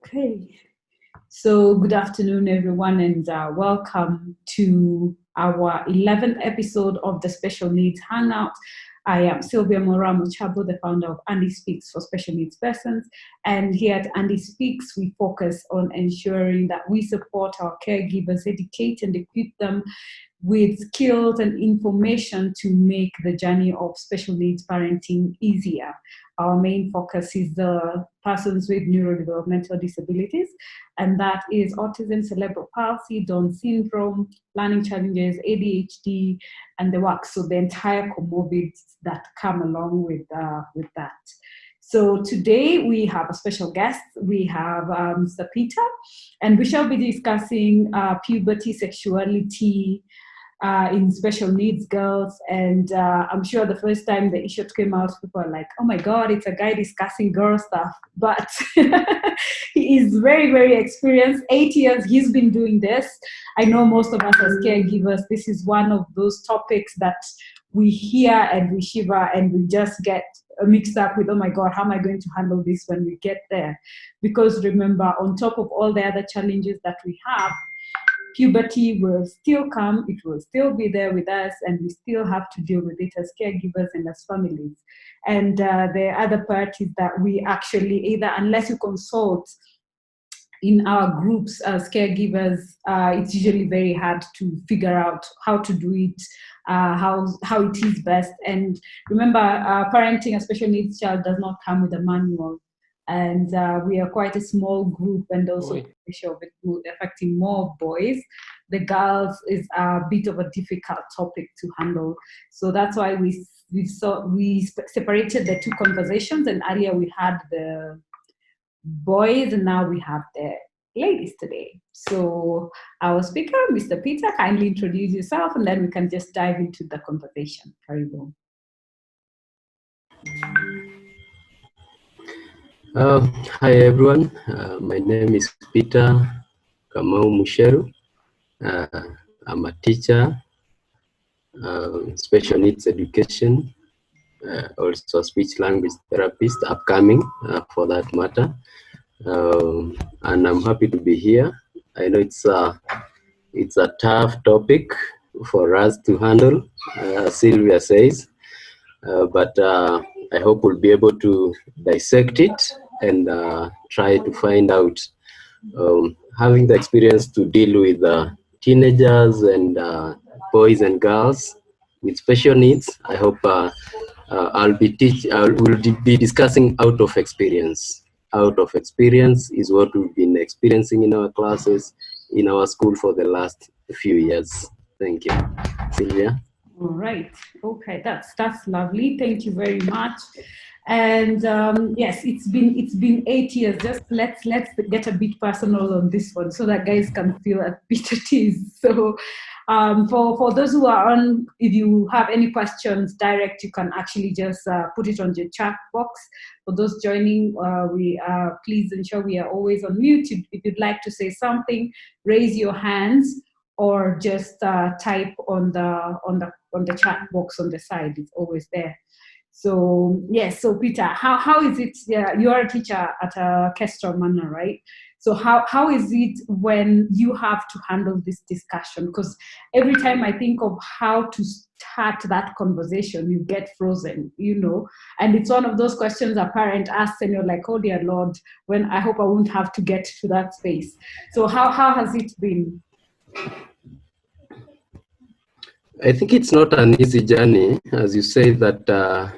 Okay, so good afternoon, everyone, and welcome to our 11th episode of the Special Needs Hangout. I am Sylvia Mochabo, the founder of Andy Speaks for Special Needs Persons. And here at Andy Speaks, we focus on ensuring that we support our caregivers, educate and equip them with skills and information to make the journey of special needs parenting easier. Our main focus is the persons with neurodevelopmental disabilities, and that is autism, cerebral palsy, Down syndrome, learning challenges, ADHD, and the works. So the entire comorbidities that come along with that. So today we have a special guest. We have Mr. Peter, and we shall be discussing puberty, sexuality, in special needs girls. And I'm sure the first time the issue came out, people were like, oh my God, it's a guy discussing girl stuff. But he is very, very experienced. 8 years he's been doing this. I know most of us as caregivers, this is one of those topics that we hear and we shiver and we just get mixed up with, oh my God, how am I going to handle this when we get there? Because remember, on top of all the other challenges that we have, puberty will still come, it will still be there with us, and we still have to deal with it as caregivers and as families. And the other part is that we actually, either unless you consult in our groups as caregivers, it's usually very hard to figure out how to do it, how it is best. And remember, parenting a special needs child does not come with a manual. And we are quite a small group, and also affecting more boys. The girls is a bit of a difficult topic to handle. So that's why we separated the two conversations, and earlier we had the boys, and now we have the ladies today. So our speaker, Mr. Peter, kindly introduce yourself, and then we can just dive into the conversation. Karibu. Hi everyone, my name is Peter Mucheru. I'm a teacher, special needs education, also a speech language therapist, upcoming for that matter, and I'm happy to be here. I know it's a tough topic for us to handle, Sylvia says, but I hope we'll be able to dissect it and try to find out, having the experience to deal with teenagers and boys and girls with special needs. I hope we'll be discussing out of experience. Out of experience is what we've been experiencing in our classes, in our school for the last few years. Thank you. Sylvia? All right. Okay, that's lovely. Thank you very much. And yes, it's been 8 years. Just let's get a bit personal on this one, so that guys can feel a bit at ease. So for those who are on, if you have any questions direct, you can actually just put it on the chat box. For those joining, please ensure we are always on mute. If you'd like to say something, raise your hands, or just type on the chat box on the side. It's always there. So yes, so Peter, how is it? You are a teacher at Kestrel Manor, right? So how is it when you have to handle this discussion? Because every time I think of how to start that conversation, you get frozen, and it's one of those questions a parent asks and you're like, oh dear Lord, when I hope I won't have to get to that space. So how has it been? I think it's not an easy journey, as you say that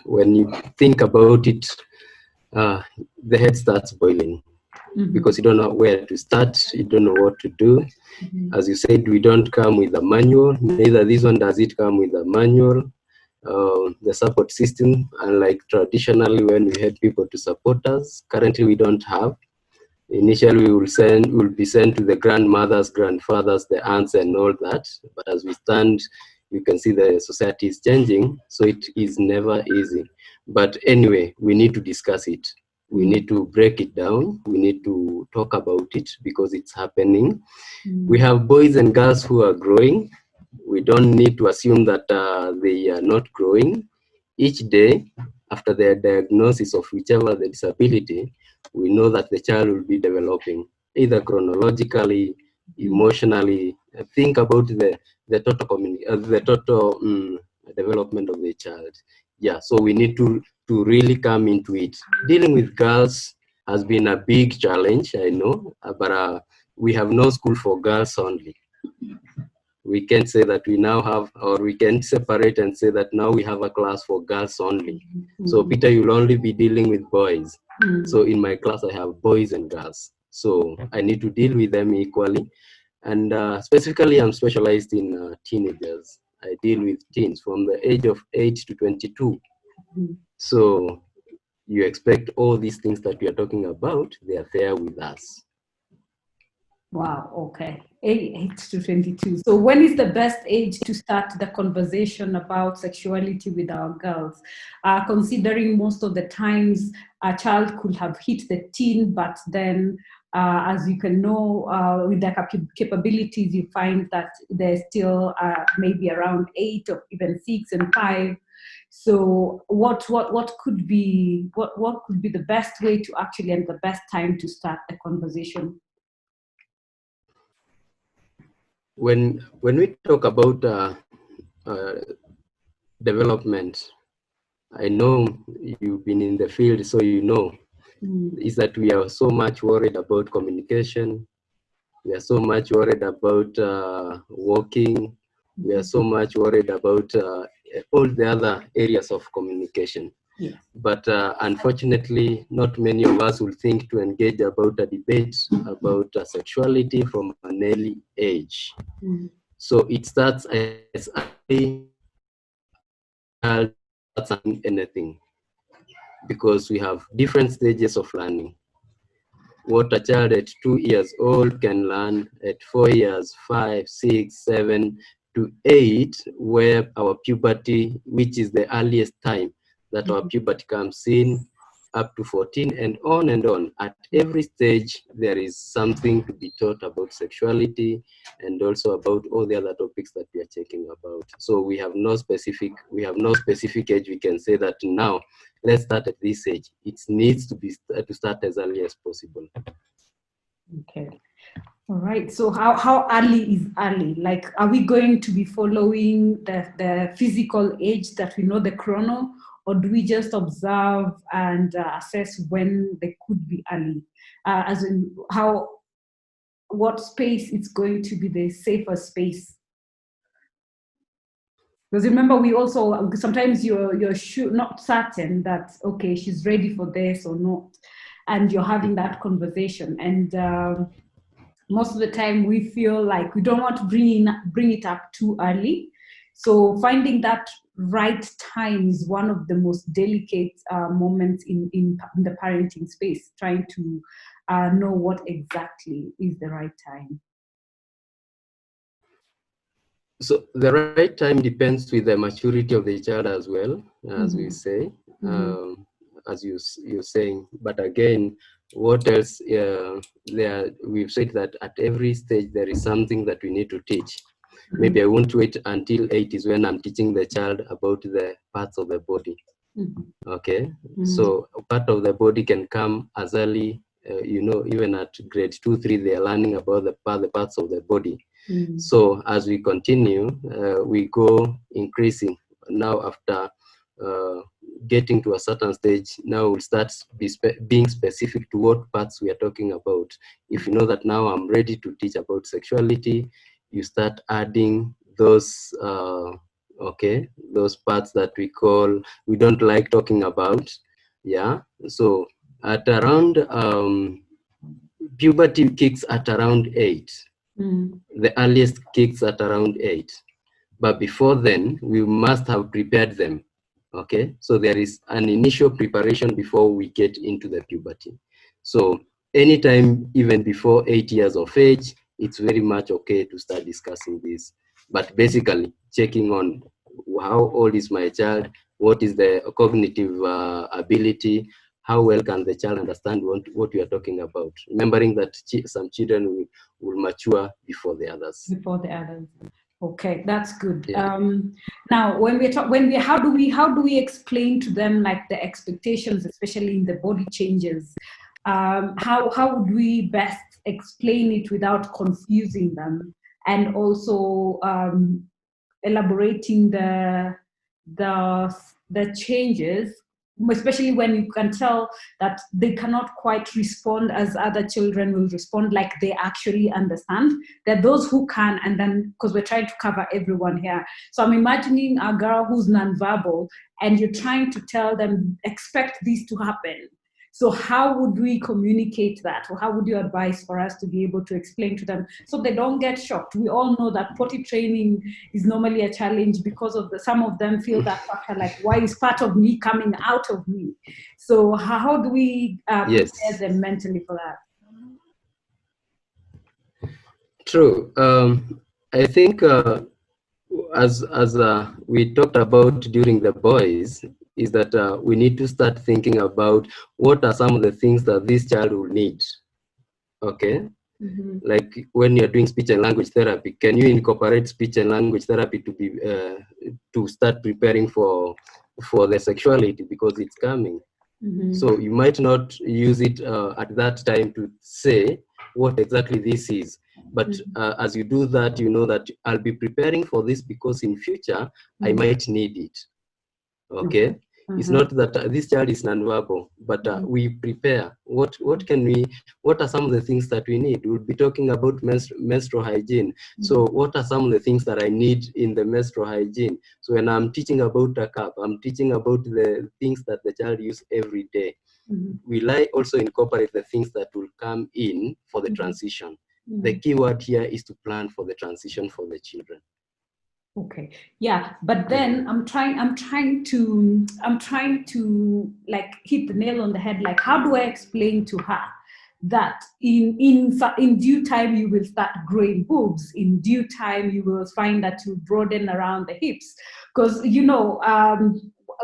when you think about it, the head starts boiling, because you don't know where to start, you don't know what to do. As you said, we don't come with a manual. Neither this one does it come with a manual. The support system, unlike traditionally when we had people to support us, currently we don't have. Initially, we'll be sent to the grandmothers, grandfathers, the aunts, and all that. But as we stand, you can see the society is changing, so it is never easy. But anyway, we need to discuss it. We need to break it down. We need to talk about it because it's happening. We have boys and girls who are growing. We don't need to assume that they are not growing. Each day, after the diagnosis of whichever the disability, we know that the child will be developing either chronologically, emotionally. Think about the total development of the child. Yeah, so we need to really come into it. Dealing with girls has been a big challenge, I know, but we have no school for girls only. We can say that we now have, or we can separate and say that now we have a class for girls only. So Peter, you'll only be dealing with boys. So in my class, I have boys and girls. So I need to deal with them equally. And specifically, I'm specialized in teenagers. I deal with teens from the age of 8 to 22. So you expect all these things that we are talking about, they are there with us. Wow, okay. 8 to 22. So when is the best age to start the conversation about sexuality with our girls? Considering most of the times a child could have hit the teen, but then as you can know, with their capabilities, you find that they're still maybe around 8 or even 6 and 5. So what could be the best way to actually, and the best time to start a conversation? When we talk about development, I know you've been in the field, so you know, is that we are so much worried about communication. We are so much worried about walking. We are so much worried about all the other areas of communication. Yes. But unfortunately, not many of us will think to engage about a debate about sexuality from an early age. So it starts as early child starts learning anything, because we have different stages of learning. What a child at 2 years old can learn at 4 years, 5, 6, 7 to 8, where our puberty, which is the earliest time that our puberty comes in, up to 14 and on and on. At every stage, there is something to be taught about sexuality and also about all the other topics that we are checking about. So we have no specific age we can say that now, let's start at this age. It needs to start as early as possible. Okay. All right. So how early is early? Like, are we going to be following the physical age that we know, the chrono, or do we just observe and assess when they could be early? As in what space is going to be the safer space? Because remember, we also sometimes you're not certain that, okay, she's ready for this or not, and you're having that conversation, and most of the time we feel like we don't want to bring it up too early. So finding that right time is one of the most delicate moments in the parenting space, trying to know what exactly is the right time. So the right time depends with the maturity of the child as well, as we say, as you're saying. But again, what else? We've said that at every stage there is something that we need to teach. Maybe I won't wait until 8 is when I'm teaching the child about the parts of the body. Okay, so part of the body can come as early, even at grade 2, 3, they are learning about the parts of the body. So as we continue, we go increasing. Now after getting to a certain stage, now we'll start being specific to what parts we are talking about. If you know that now I'm ready to teach about sexuality, you start adding those those parts that we don't like talking about. Yeah, so at around puberty kicks at around 8. The earliest kicks at around 8. But before then, we must have prepared them. Okay, so there is an initial preparation before we get into the puberty. So anytime, even before 8 years of age, it's very much okay to start discussing this. But basically, checking on how old is my child, what is the cognitive ability, how well can the child understand what we are talking about? Remembering that some children will mature before the others. Before the others. Okay, that's good. Yeah. Now, how do we explain to them like the expectations, especially in the body changes? How would we best explain it without confusing them, and also elaborating the the changes, especially when you can tell that they cannot quite respond as other children will respond, like they actually understand. There are those who can, and then because we're trying to cover everyone here, so I'm imagining a girl who's nonverbal, and you're trying to tell them expect this to happen. So how would we communicate that, or how would you advise for us to be able to explain to them so they don't get shocked? We all know that potty training is normally a challenge because of some of them feel that factor, like why is part of me coming out of me? So how do we prepare Yes. them mentally for that? True. I think as we talked about during the boys, is that we need to start thinking about what are some of the things that this child will need. Okay. Mm-hmm. Like when you're doing speech and language therapy, can you incorporate speech and language therapy to be to start preparing for the sexuality, because it's coming. Mm-hmm. So you might not use it at that time to say what exactly this is. But as you do that, you know that I'll be preparing for this because in future I might need it. Okay. It's not that this child is nonverbal, but we prepare. What are some of the things that we need? We'll be talking about menstrual hygiene. So what are some of the things that I need in the menstrual hygiene? So when I'm teaching about a cup, I'm teaching about the things that the child use every day. Will I also incorporate the things that will come in for the transition? The key word here is to plan for the transition for the children. Okay. Yeah, but then I'm trying to like hit the nail on the head. Like, how do I explain to her that in due time you will start growing boobs. In due time you will find that you broaden around the hips, because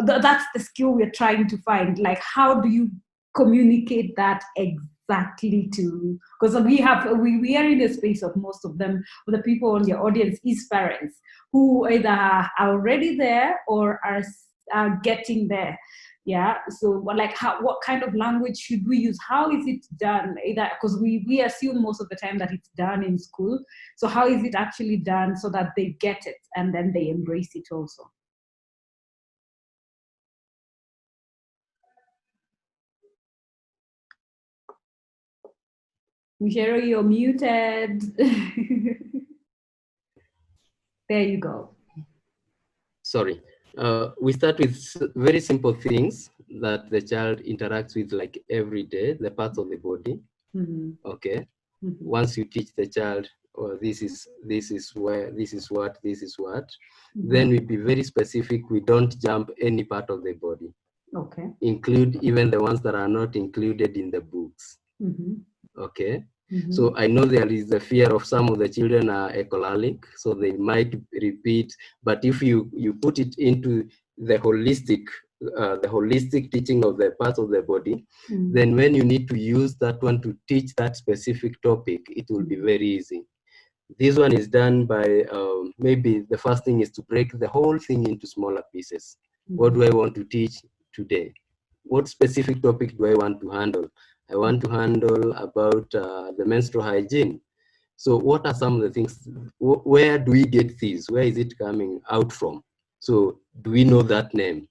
that's the skill we're trying to find. Like, how do you communicate that exactly to, because we are in the space of most of them, the people in your audience is parents who either are already there or are getting there. Yeah. So like, what kind of language should we use? How is it done? Either because we assume most of the time that it's done in school. So how is it actually done so that they get it and then they embrace it also? Mucheru, you're muted. There you go. Sorry. We start with very simple things that the child interacts with like every day, the parts of the body. Okay. Once you teach the child, oh, this is what, then we be very specific. We don't jump any part of the body. Okay. Include even the ones that are not included in the books. Okay. So I know there is the fear of some of the children are echolalic, so they might repeat. But if you put it into the holistic teaching of the parts of the body, then when you need to use that one to teach that specific topic, it will be very easy. This one is done by maybe the first thing is to break the whole thing into smaller pieces. What do I want to teach today? What specific topic do I want to handle? I want to handle about the menstrual hygiene. So what are some of the things, where do we get these? Where is it coming out from? So do we know that name?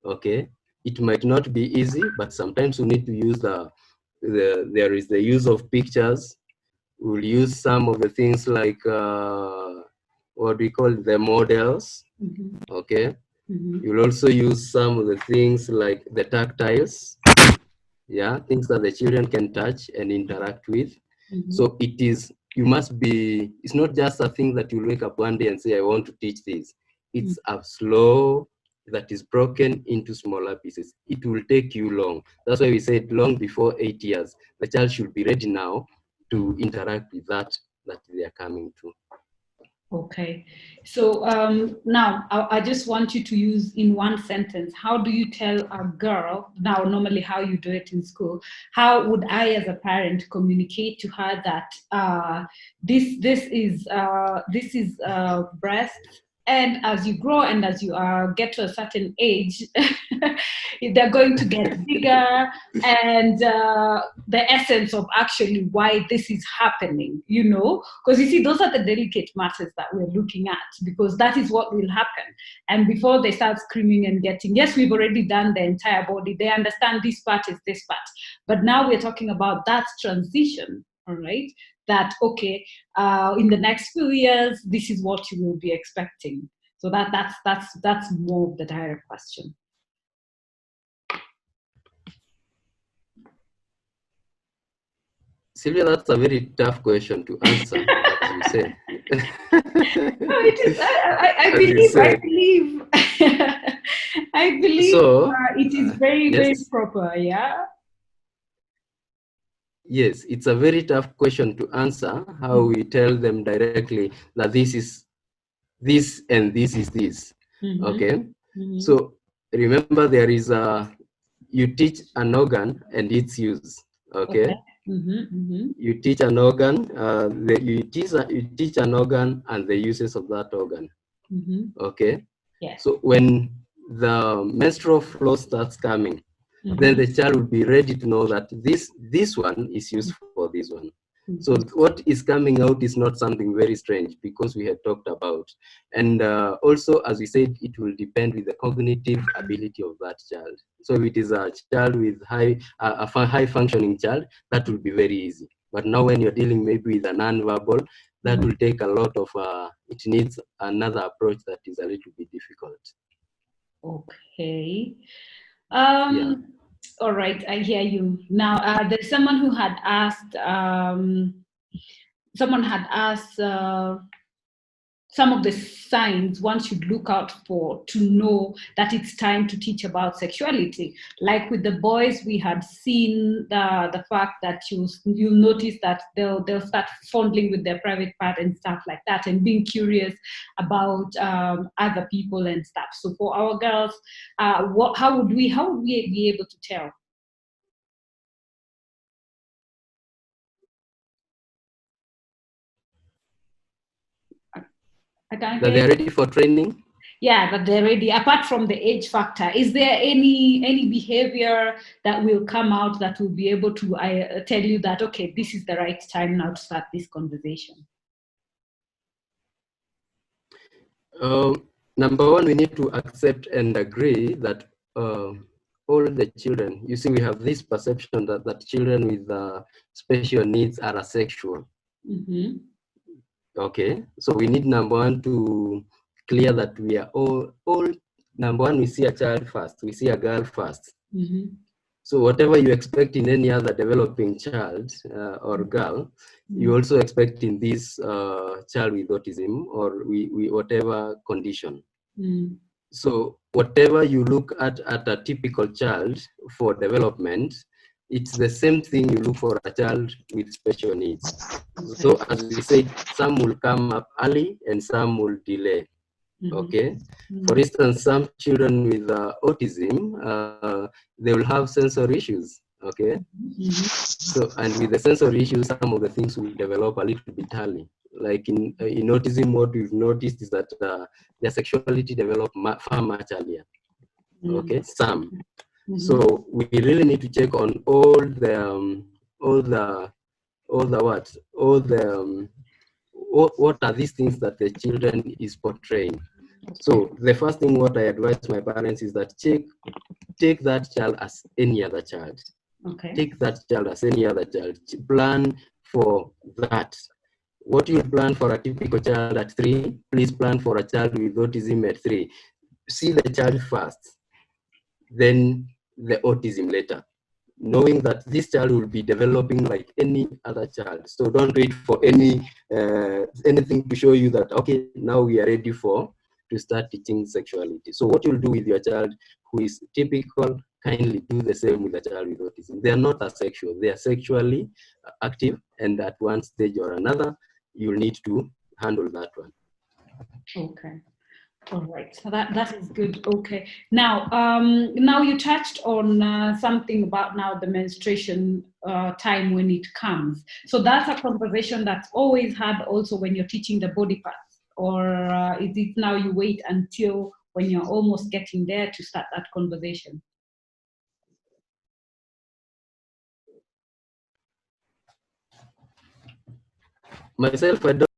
Okay. It might not be easy, but sometimes we need to use there is the use of pictures. We'll use some of the things like what we call the models. Okay. You'll also use some of the things like the tactiles. Yeah, things that the children can touch and interact with. So it's not just a thing that you'll wake up one day and say, I want to teach this. It's a slow that is broken into smaller pieces. It will take you long. That's why we said long before 8 years. The child should be ready now to interact with that they are coming to. Okay. So now I just want you to use in one sentence. How do you tell a girl, now normally how you do it in school, how would I as a parent communicate to her that this is breast, and as you grow and as you get to a certain age, they're going to get bigger, and the essence of actually why this is happening, because you see, those are the delicate matters that we're looking at, because that is what will happen. And before they start screaming and getting, yes, we've already done the entire body, they understand this part is this part, but now we're talking about that transition, all right? That, okay, in the next few years, this is what you will be expecting. So that's more of the direct question. Sylvia, that's a very tough question to answer, as you say. No, it is. I believe. I believe So, it is very, very yes, proper. Yeah. yes, it's a very tough question to answer. How we tell them directly that this is this and this is this. Okay. So remember, there is you teach an organ and its use. Okay. You teach an organ, you teach an organ and the uses of that organ. Okay. Yes. So when the menstrual flow starts coming, then the child will be ready to know that this one is used for this one. So what is coming out is not something very strange, because we had talked about. And also, as we said, it will depend with the cognitive ability of that child. So if it is a child with a high functioning child, that will be very easy. But now when you're dealing maybe with a non-verbal, that will take a lot of, it needs another approach that is a little bit difficult. Okay. Yeah. All right, I hear you. Now, there's someone who had asked, some of the signs one should look out for to know that it's time to teach about sexuality. Like with the boys, we had seen the fact that you'll notice that they'll start fondling with their private part and stuff like that, and being curious about other people and stuff. So for our girls, how would we be able to tell? That they're ready for training? Yeah, that they're ready. Apart from the age factor, is there any behavior that will come out that will be able to tell you that, okay, this is the right time now to start this conversation? Number one, we need to accept and agree that all the children, you see, we have this perception that children with special needs are asexual. Okay, so we need, number one, to clear that we are all number one, we see a child first, we see a girl first. So whatever you expect in any other developing child or girl, you also expect in this child with autism or whatever condition. So whatever you look at a typical child for development, it's the same thing you look for a child with special needs. Okay. So as we said, some will come up early and some will delay. Okay. For instance, some children with autism, they will have sensory issues. Okay. So, and with the sensory issues, some of the things will develop a little bit early. Like in autism, what we've noticed is that their sexuality developed far much earlier. Okay, some. So we really need to check on what are these things that the children is portraying. So the first thing what I advise my parents is that take that child as any other child. Okay. Take that child as any other child. Plan for that. What you plan for a typical child at 3, please plan for a child with autism at 3. See the child first, then the autism later, knowing that this child will be developing like any other child. So don't wait for anything to show you that, okay, now we are ready to start teaching sexuality. So what you'll do with your child who is typical, kindly do the same with a child with autism. They are not asexual, they are sexually active, and at one stage or another, you'll need to handle that one. Okay. All right. So that is good. Okay. Now, now you touched on something about now the menstruation time when it comes. So that's a conversation that's always had also when you're teaching the body parts, or is it now you wait until when you're almost getting there to start that conversation? Myself, I don't.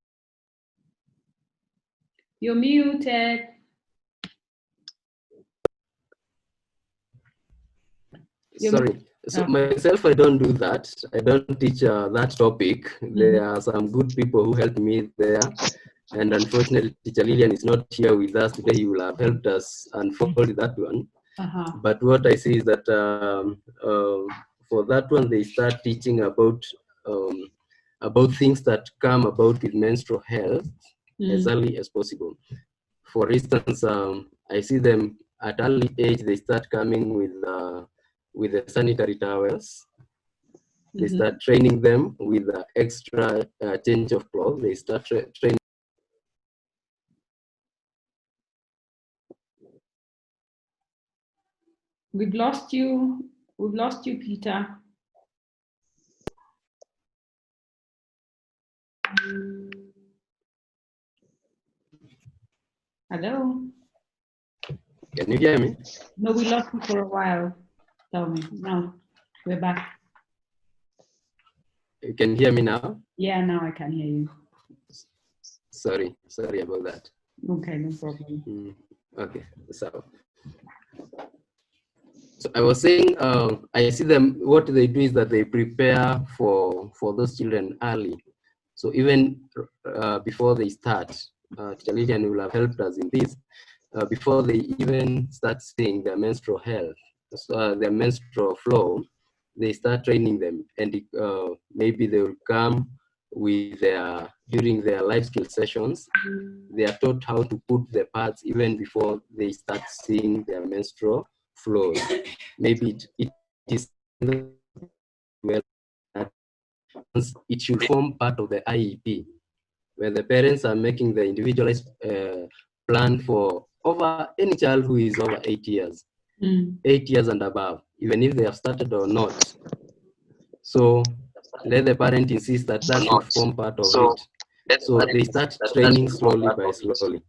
You're muted. Sorry. So myself, I don't do that. I don't teach that topic. There are some good people who helped me there. And unfortunately, Teacher Lillian is not here with us today. He will have helped us unfold that one. But what I see is that for that one, they start teaching about things that come about with menstrual health as early as possible. For instance, I see them at early age. They start coming with the sanitary towels. They start training them with extra change of clothes. They start training. We've lost you. We've lost you, Peter. Hello? Can you hear me? No, we lost you for a while. Tell me. Now, we're back. You can hear me now? Yeah, now I can hear you. Sorry about that. Okay, no problem. Okay, so I was saying, I see them, what they do is that they prepare for those children early. So even before they start, Teacher Lillian will have helped us in this, before they even start seeing their menstrual health, their menstrual flow, they start training them, and maybe they will come with during their life skill sessions, they are taught how to put the pads even before they start seeing their menstrual flows. Maybe it is well, it should form part of the IEP, where the parents are making the individualized plan for any child who is over 8 years, 8 years and above, even if they have started or not. So let the parent insist that should form part of it. So they start training slowly by slowly.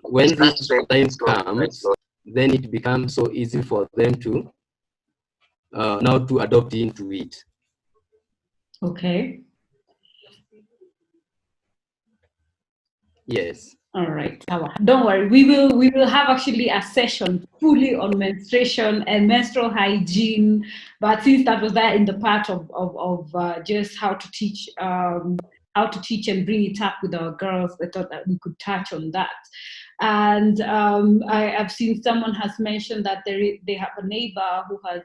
When this time comes, then it becomes so easy for them to now to adopt into it. Okay. Yes. All right. Don't worry. We will have actually a session fully on menstruation and menstrual hygiene. But since that was there in the part of just how to teach and bring it up with our girls, I thought that we could touch on that. And I have seen someone has mentioned that they have a neighbor who has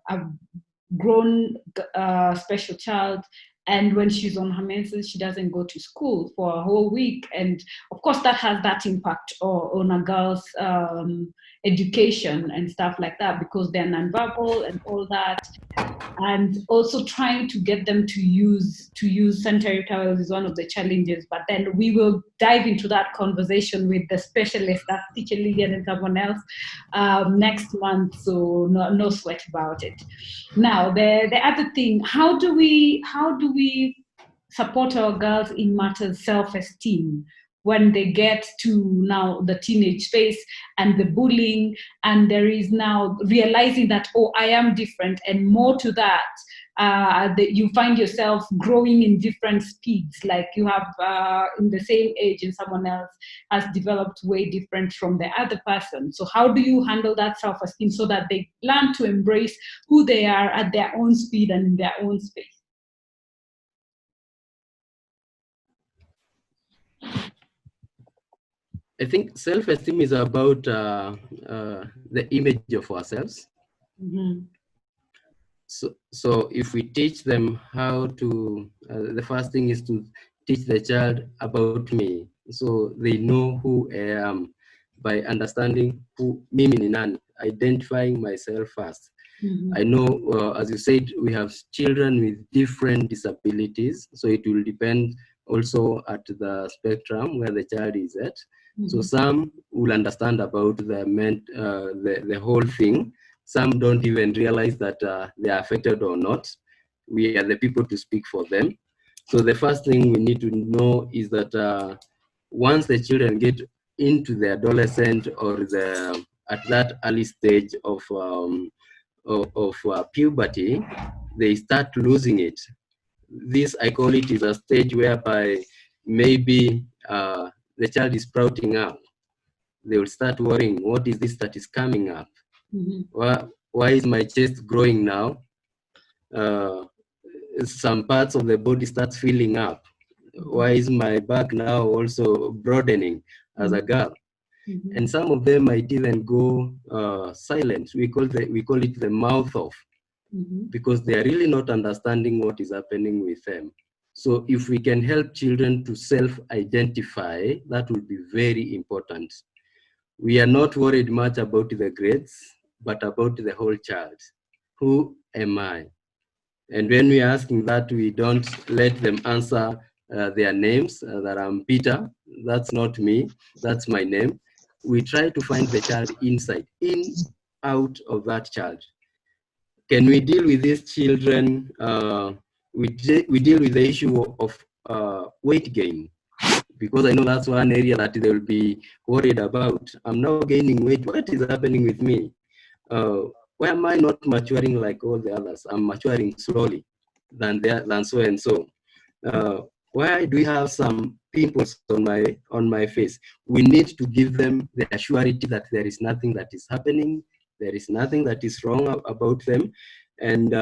a grown special child, and when she's on her menses, she doesn't go to school for a whole week. And of course, that has that impact on a girl's education and stuff like that, because they're nonverbal and all that. And also trying to get them to use sanitary towels is one of the challenges. But then we will dive into that conversation with the specialist, that's Teacher Lillian and someone else, next month. So no sweat about it. Now, the other thing, how do we support our girls in matters self-esteem when they get to now the teenage phase and the bullying, and there is now realizing that, oh, I am different, and more to that, that you find yourself growing in different speeds, like you have in the same age and someone else has developed way different from the other person. So how do you handle that self-esteem so that they learn to embrace who they are at their own speed and in their own space? I think self-esteem is about the image of ourselves. So if we teach them how to, the first thing is to teach the child about me, so they know who I am by understanding who mimi ni nani, identifying myself first. I know, as you said, we have children with different disabilities, so it will depend also at the spectrum where the child is at. So some will understand about the whole thing. Some don't even realize that they are affected or not. We are the people to speak for them. So the first thing we need to know is that once the children get into the adolescent or at that early stage of puberty, they start losing it. This, I call it, is a stage whereby maybe the child is sprouting up. They will start worrying, what is this that is coming up? Why is my chest growing now? Some parts of the body starts filling up. Why is my back now also broadening as a girl? And some of them might even go silent. We call it the mouth off, because they are really not understanding what is happening with them. So if we can help children to self-identify, that would be very important. We are not worried much about the grades, but about the whole child. Who am I? And when we are asking that, we don't let them answer their names, that I'm Peter. That's not me. That's my name. We try to find the child inside, out of that child. Can we deal with these children? We deal with the issue of weight gain, because I know that's one area that they will be worried about. I'm now gaining weight. What is happening with me? Why am I not maturing like all the others? I'm maturing slowly than so and so. Why do we have some pimples on my face? We need to give them the assurity that there is nothing that is happening. There is nothing that is wrong about them. And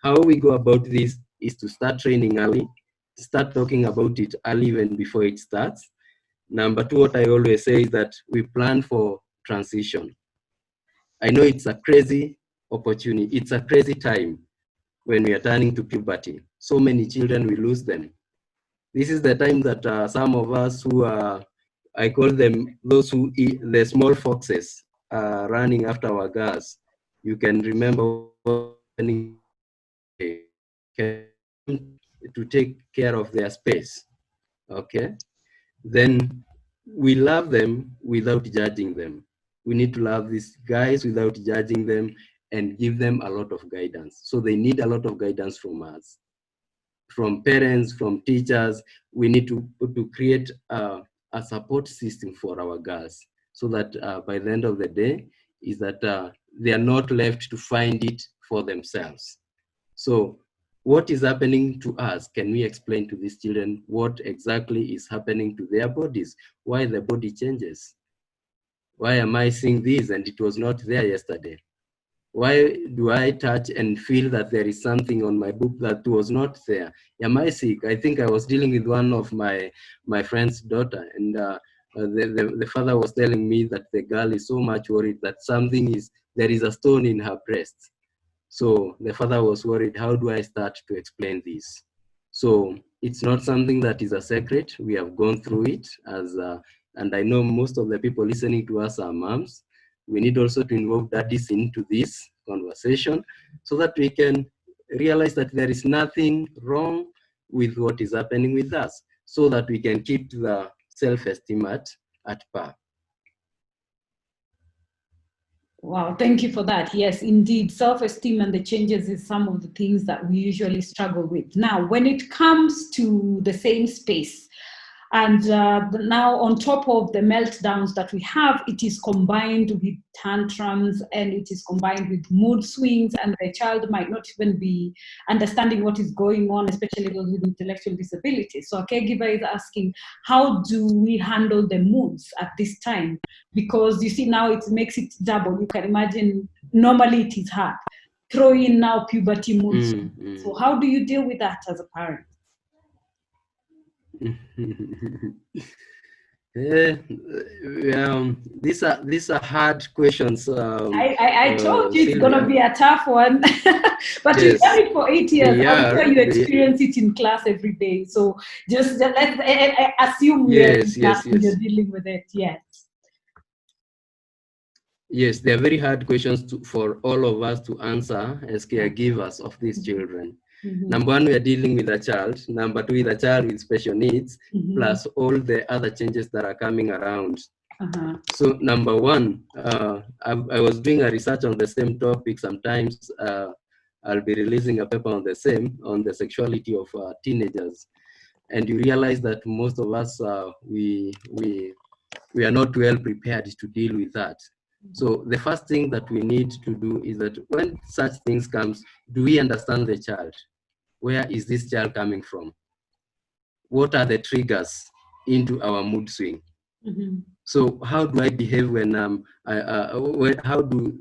how we go about this is to start training early, start talking about it early, even before it starts. Number two, what I always say is that we plan for transition. I know it's a crazy opportunity. It's a crazy time when we are turning to puberty. So many children, we lose them. This is the time that some of us who are, I call them those who eat the small foxes, running after our girls. You can remember to take care of their space. Okay? Then we love them without judging them. We need to love these guys without judging them and give them a lot of guidance. So they need a lot of guidance from us, from parents, from teachers. We need to create a support system for our girls, so that by the end of the day, is that they are not left to find it for themselves. So what is happening to us? Can we explain to these children what exactly is happening to their bodies? Why the body changes? Why am I seeing this and it was not there yesterday? Why do I touch and feel that there is something on my boob that was not there? Am I sick? I think I was dealing with one of my friend's daughter, and the father was telling me that the girl is so much worried that there is a stone in her breast. So the father was worried, how do I start to explain this? So it's not something that is a secret. We have gone through it and I know most of the people listening to us are moms. We need also to involve daddies into this conversation, so that we can realize that there is nothing wrong with what is happening with us, so that we can keep the self-esteem at par. Wow, thank you for that. Yes, indeed, self-esteem and the changes is some of the things that we usually struggle with. Now, when it comes to the same space, and now on top of the meltdowns that we have, it is combined with tantrums, and it is combined with mood swings, and the child might not even be understanding what is going on, especially those with intellectual disabilities. So a caregiver is asking, how do we handle the moods at this time? Because you see, now it makes it double. You can imagine, normally it is hard. Throw in now puberty moods. So how do you deal with that as a parent? These are hard questions. I told you it's Sylvia. gonna be a tough one, but Yes, you've done it for 8 years. I'm sure you they, experience it in class every day. So just let's assume we are in yes, class and you're yes. dealing with it. Yes. Yes, they are very hard questions for all of us to answer as caregivers of these children. Number one, we are dealing with a child. Number two, with a child with special needs, plus all the other changes that are coming around. So number one, I was doing a research on the same topic. Sometimes I'll be releasing a paper on the sexuality of teenagers. And you realize that most of us, we are not well prepared to deal with that. So the first thing that we need to do is that when such things comes, do we understand the child? Where is this child coming from? What are the triggers into our mood swing? So how do I behave when how do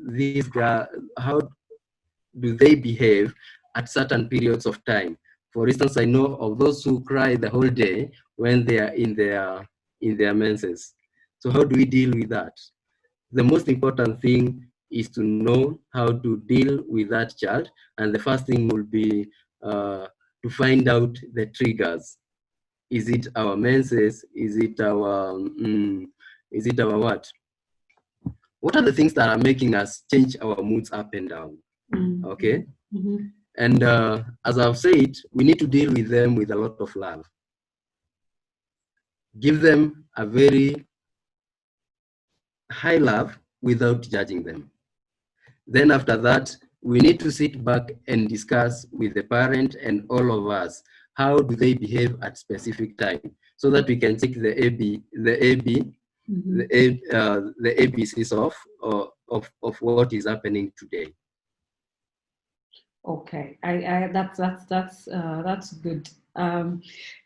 they behave at certain periods of time? For instance, I know of those who cry the whole day when they are in their menses. So how do we deal with that? The most important thing is to know how to deal with that child, and the first thing will be to find out the triggers. Is it our menses? Is it our what? What are the things that are making us change our moods up and down? Okay. And as I've said, we need to deal with them with a lot of love. Give them a very high love without judging them. Then after that, we need to sit back and discuss with the parent and all of us, how do they behave at specific time, so that we can take the ABCs of what is happening today. Okay, that's good.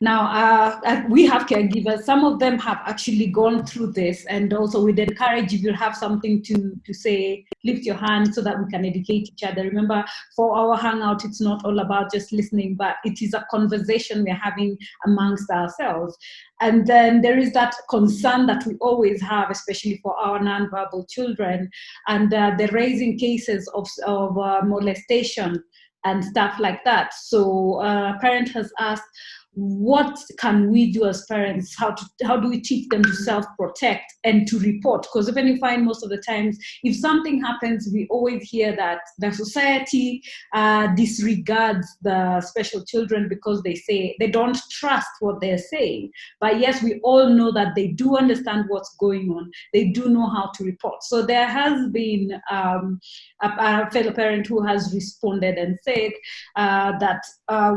Now, we have caregivers. Some of them have actually gone through this, and also we'd encourage, if you have something to say, lift your hand so that we can educate each other. Remember, for our hangout, it's not all about just listening, but it is a conversation we're having amongst ourselves. And then there is that concern that we always have, especially for our nonverbal children, and the raising cases of molestation and stuff like that. So a parent has asked, what can we do as parents? How do we teach them to self-protect and to report? Because even you find most of the times, if something happens, we always hear that the society disregards the special children because they say they don't trust what they're saying. But yes, we all know that they do understand what's going on. They do know how to report. So there has been a fellow parent who has responded and said that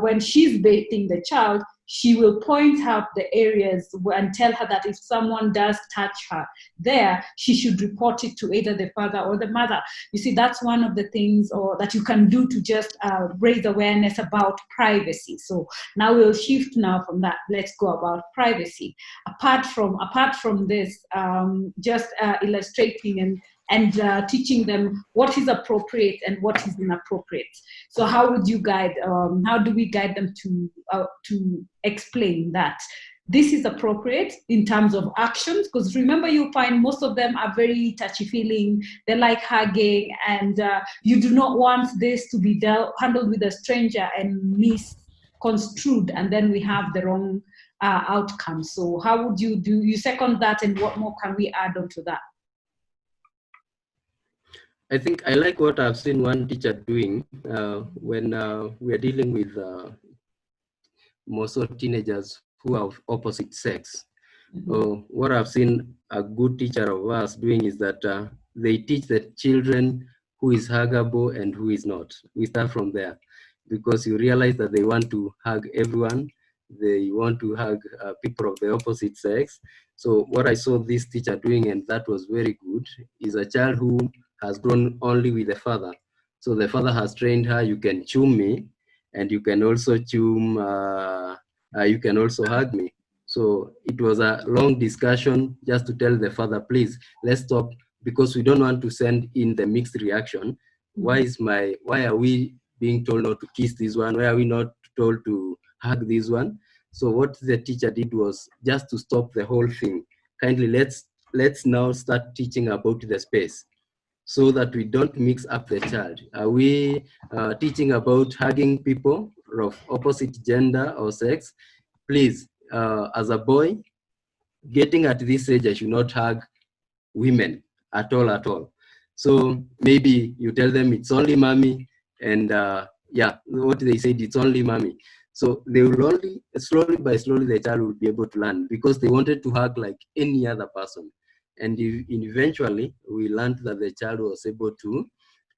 when she's bathing the child, she will point out the areas and tell her that if someone does touch her there, she should report it to either the father or the mother. You see, that's one of the things that you can do to just raise awareness about privacy. So now we'll shift now from that. Let's go about privacy. Apart from this, just illustrating and teaching them what is appropriate and what is inappropriate. So how would you guide, how do we guide them to explain that this is appropriate in terms of actions? Because remember, you find most of them are very touchy-feeling, they like hugging, and you do not want this to be handled with a stranger and misconstrued, and then we have the wrong outcome. So how would you do, you second that, and what more can we add on to that? I think I like what I've seen one teacher doing when we are dealing with most of teenagers who are of opposite sex. What I've seen a good teacher of us doing is that they teach the children who is huggable and who is not. We start from there, because you realize that they want to hug everyone. They want to hug people of the opposite sex. So what I saw this teacher doing, and that was very good, is a child who has grown only with the father. So the father has trained her, you can chew me, and you can also you can also hug me. So it was a long discussion just to tell the father, please, let's stop, because we don't want to send in the mixed reaction. Why are we being told not to kiss this one? Why are we not told to hug this one? So what the teacher did was just to stop the whole thing. Kindly, let's now start teaching about the space, so that we don't mix up the child. Are we teaching about hugging people of opposite gender or sex? Please, as a boy, getting at this age, I should not hug women at all. So maybe you tell them it's only mommy, and yeah, what they said, it's only mommy. So they will only, slowly by slowly, the child will be able to learn because they wanted to hug like any other person. And eventually, we learned that the child was able to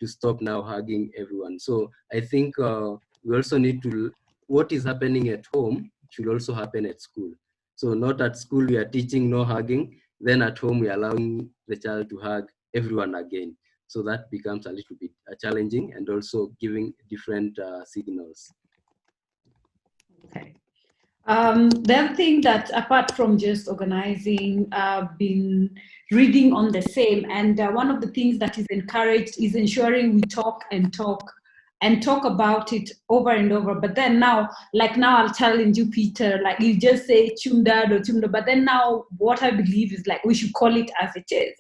stop now hugging everyone. So I think we also need to, what is happening at home should also happen at school. So not at school we are teaching no hugging, then at home we are allowing the child to hug everyone again. So that becomes a little bit challenging and also giving different signals. Okay. The other thing that, apart from just organizing, I've been reading on the same, and one of the things that is encouraged is ensuring we talk and talk and talk about it over and over. But then now, like now I'll challenge you, Peter, like you just say chumdad or chumda, but then now what I believe is like we should call it as it is,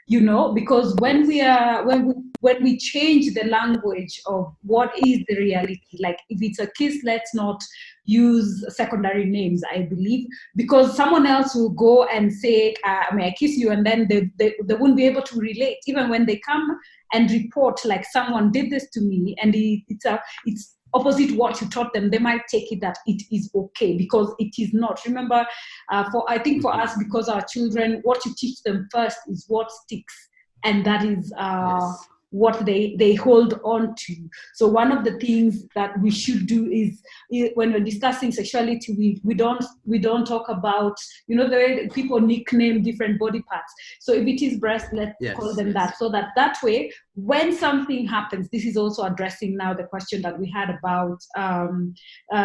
you know, because when we change the language of what is the reality, like if it's a kiss, let's not use secondary names, I believe, because someone else will go and say, may I kiss you, and then they won't be able to relate even when they come and report like someone did this to me, and it's opposite what you taught them. They might take it that it is okay because it is not. Remember, I think for us, because our children, what you teach them first is what sticks, and that is Yes. what they hold on to. So one of the things that we should do is when we're discussing sexuality, we don't talk about, you know, the way people nickname different body parts. So if it is breast, let's call them that, so that way when something happens, this is also addressing now the question that we had about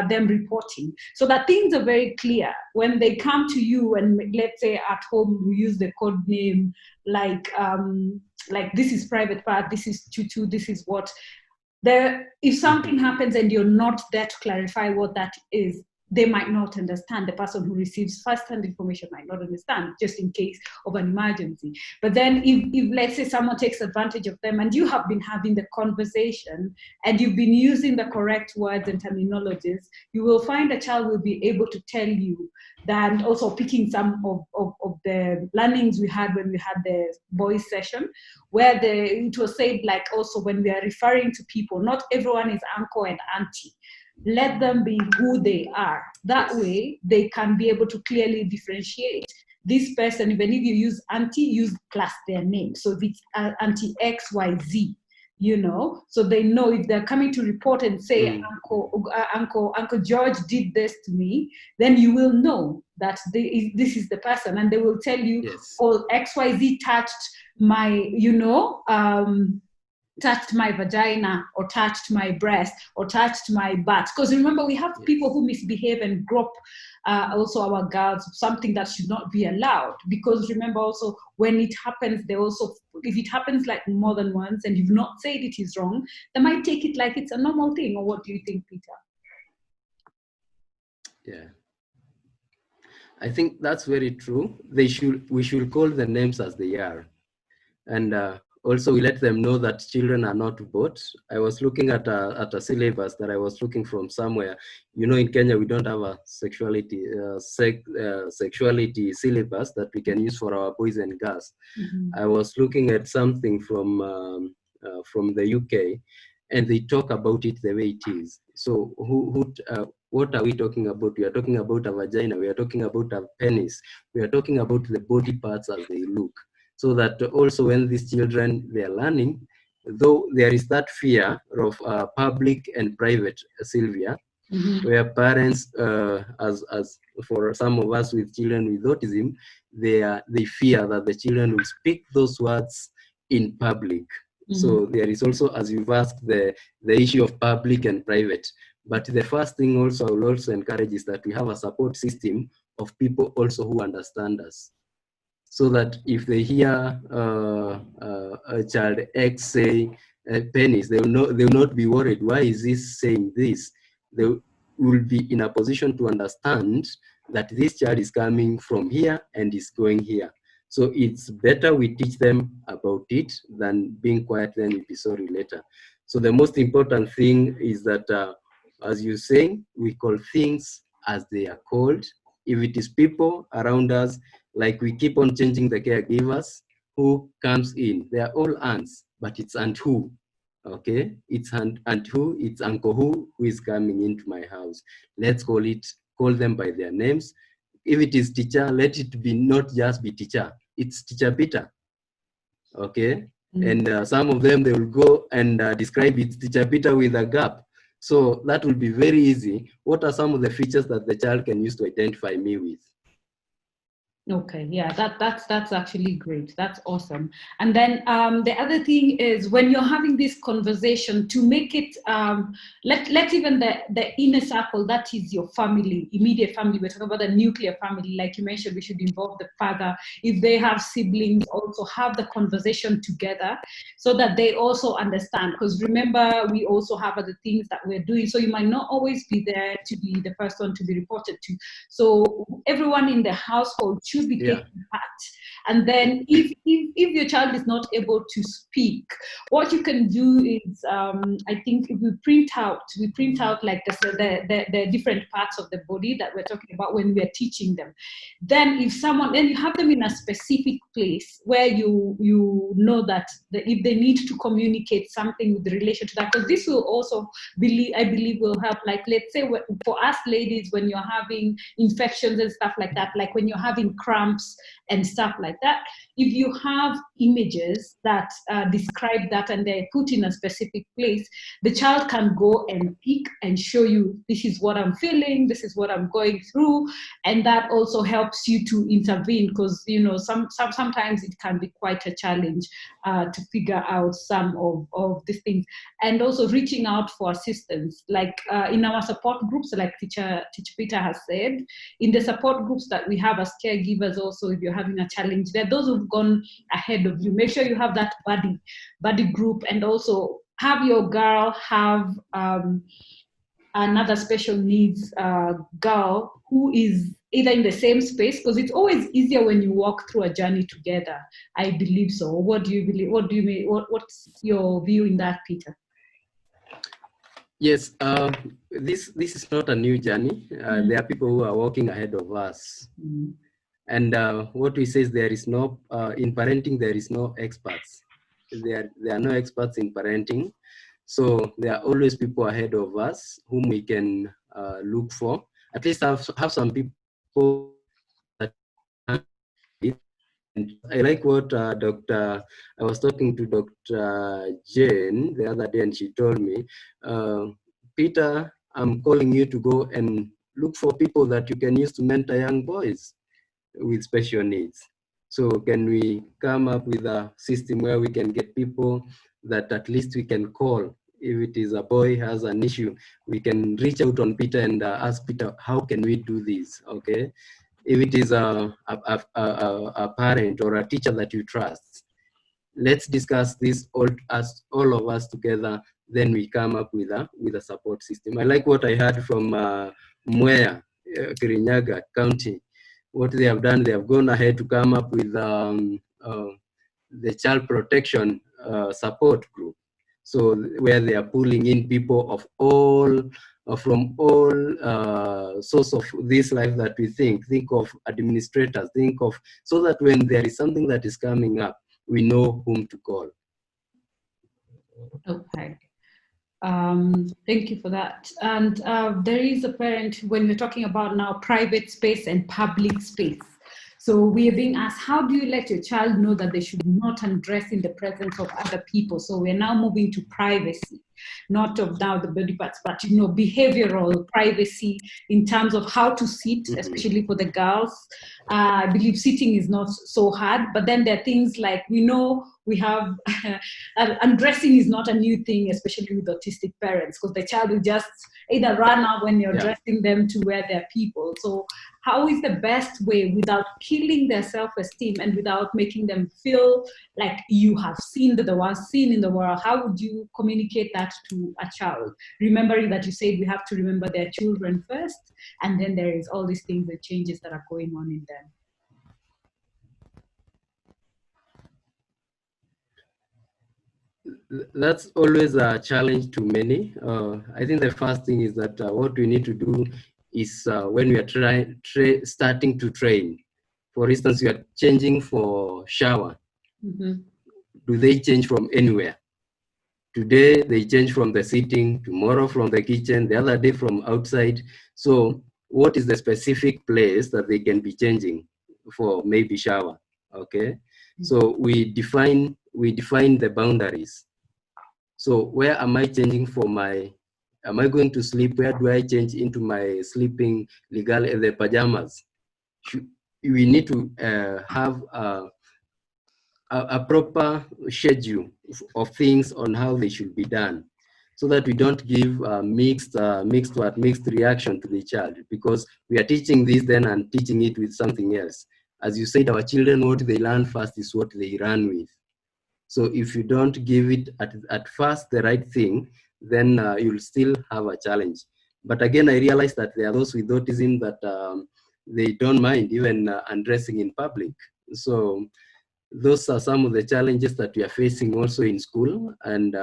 them reporting, so that things are very clear when they come to you. And let's say at home we use the code name like this is private part, this is tutu, this is what. If something happens and you're not there to clarify what that is, they might not understand. The person who receives first-hand information might not understand, just in case of an emergency. But then if let's say someone takes advantage of them and you have been having the conversation and you've been using the correct words and terminologies, you will find a child will be able to tell you that. And also picking some of the learnings we had when we had the boys session, where it was said, like, also when we are referring to people, not everyone is uncle and auntie. Let them be who they are. That way, they can be able to clearly differentiate this person. Even if you use auntie, use plus their name. So if it's auntie XYZ, you know, so they know if they're coming to report and say Uncle George did this to me, then you will know that this is the person, and they will tell you, oh, XYZ touched my, you know, touched my vagina or touched my breast or touched my butt. Because remember, we have people who misbehave and grope also our girls, something that should not be allowed. Because remember also, when it happens, they also, if it happens like more than once and you've not said it is wrong, they might take it like it's a normal thing. Or what do you think, Peter? Yeah, I think that's very true. We should call the names as they are. And also we let them know that children are not bots. I was looking at a syllabus that I was looking from somewhere. You know, in Kenya, we don't have a sexuality syllabus that we can use for our boys and girls. I was looking at something from the UK, and they talk about it the way it is. So what are we talking about? We are talking about a vagina. We are talking about a penis. We are talking about the body parts as they look. So that also when these children, they are learning, though there is that fear of public and private, Sylvia, where parents, as for some of us with children with autism, they fear that the children will speak those words in public. So there is also, as you've asked, the issue of public and private. But the first thing also I will also encourage is that we have a support system of people also who understand us. So that if they hear a child X say penis, they will not be worried. Why is this saying this? They will be in a position to understand that this child is coming from here and is going here. So it's better we teach them about it than being quiet, then we'll be sorry later. So the most important thing is that, as you're saying, we call things as they are called. If it is people around us, like we keep on changing the caregivers who comes in. They are all aunts, but it's aunt who. Okay, it's and who? It's Uncle who is coming into my house. Let's call them by their names. If it is teacher, let it be not just be teacher. It's teacher Peter. Okay, and some of them, they will go and describe it teacher Peter with a gap. So that will be very easy. What are some of the features that the child can use to identify me with? Okay, yeah, that's actually great. That's awesome. And then the other thing is, when you're having this conversation, to make it let even the inner circle, that is your family, immediate family. We're talking about the nuclear family, like you mentioned. We should involve the father. If they have siblings, also have the conversation together, so that they also understand. Because remember, we also have other things that we're doing, so you might not always be there to be the first one to be reported to. So everyone in the household should be taking part. And then if your child is not able to speak, what you can do is, I think if we print out like the different parts of the body that we're talking about when we're teaching them. Then then you have them in a specific place where you know that if they need to communicate something with relation to that, because this will also I believe will help. Like, let's say for us ladies, when you're having infections and stuff like that, like when you're having cramps and stuff like that, if you have images that describe that and they're put in a specific place, the child can go and pick and show you, this is what I'm feeling, this is what I'm going through. And that also helps you to intervene, because sometimes it can be quite a challenge to figure out some of these things. And also reaching out for assistance, like in our support groups, like teacher Peter has said, in the support groups that we have as caregivers. Also, if you're having a challenge, there are those who've gone ahead of you. Make sure you have that buddy group, and also have your girl have another special needs girl who is either in the same space, because it's always easier when you walk through a journey together. I believe so. What do you believe? What do you mean? What's your view in that, Peter? Yes, this is not a new journey. There are people who are walking ahead of us. And what we say is, there is no, in parenting, there is no experts. There are no experts in parenting. So there are always people ahead of us whom we can look for. At least have some people that. And I like what I was talking to Dr. Jane the other day, and she told me, Peter, I'm calling you to go and look for people that you can use to mentor young boys with special needs. So can we come up with a system where we can get people that at least we can call? If it is a boy has an issue, we can reach out on Peter and ask Peter, how can we do this? Okay. If it is a parent or a teacher that you trust, let's discuss this all of us together. Then we come up with a support system. I like what I heard from Mwea, Kirinyaga County. What they have done, they have gone ahead to come up with the child protection support group. So where they are pulling in people of all, from all source of this life that we think of administrators, so that when there is something that is coming up, we know whom to call. Okay. Thank you for that. And there is a parent, when we're talking about now private space and public space. So we are being asked, how do you let your child know that they should not undress in the presence of other people? So we're now moving to privacy, not of now the body parts, but behavioral privacy in terms of how to sit, especially for the girls. I believe sitting is not so hard, but then there are things like, we have undressing is not a new thing, especially with autistic parents, because the child will just either run out when you're dressing them to where there are people. So how is the best way, without killing their self-esteem and without making them feel like you have seen the worst seen in the world, how would you communicate that to a child? Remembering that you said we have to remember their children first, and then there is all these things, the changes that are going on in them. That's always a challenge to many. I think the first thing is that what we need to do is when we are starting to train. For instance, you are changing for shower. Do they change from anywhere? Today they change from the sitting, tomorrow from the kitchen, the other day from outside. So what is the specific place that they can be changing for maybe shower? Okay. So we define the boundaries. So where am I changing for am I going to sleep? Where do I change into my sleeping the pajamas? We need to have a proper schedule of things on how they should be done, so that we don't give mixed reaction to the child, because we are teaching this then and teaching it with something else. As you said, our children, what they learn first is what they run with. So if you don't give it at first the right thing, then you'll still have a challenge. But again, I realize that there are those with autism that they don't mind even undressing in public. So those are some of the challenges that we are facing also in school. And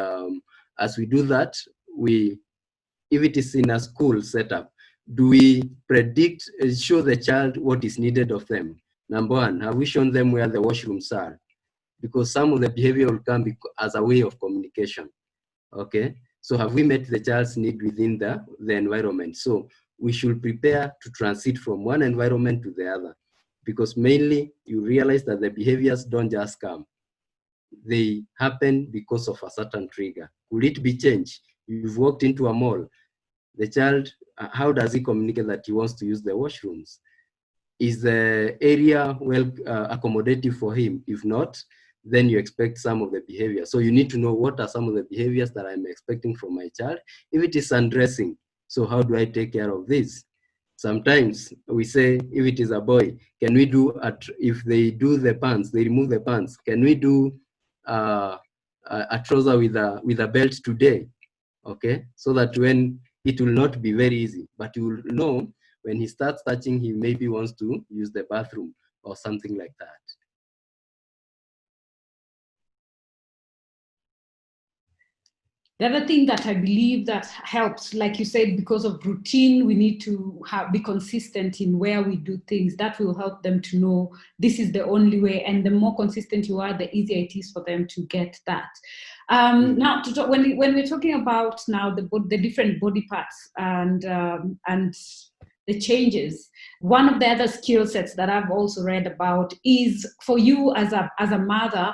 as we do that, if it is in a school setup, do we predict, show the child what is needed of them? Number one, have we shown them where the washrooms are? Because some of the behavior will come as a way of communication. Okay, so have we met the child's need within the environment? So we should prepare to transit from one environment to the other, because mainly you realize that the behaviors don't just come. They happen because of a certain trigger. Will it be changed? You've walked into a mall. The child, how does he communicate that he wants to use the washrooms? Is the area well accommodative for him? If not, then you expect some of the behavior. So you need to know what are some of the behaviors that I'm expecting from my child. If it is undressing, so how do I take care of this? Sometimes we say, if it is a boy, can we do, if they do the pants, they remove the pants, can we do a trouser with a belt today? Okay, so that when it will not be very easy, but you will know when he starts touching, he maybe wants to use the bathroom or something like that. The other thing that I believe that helps, like you said, because of routine, we need to be consistent in where we do things. That will help them to know this is the only way. And the more consistent you are, the easier it is for them to get that. Now, when we're talking about now the different body parts and the changes, one of the other skill sets that I've also read about is for you as a mother,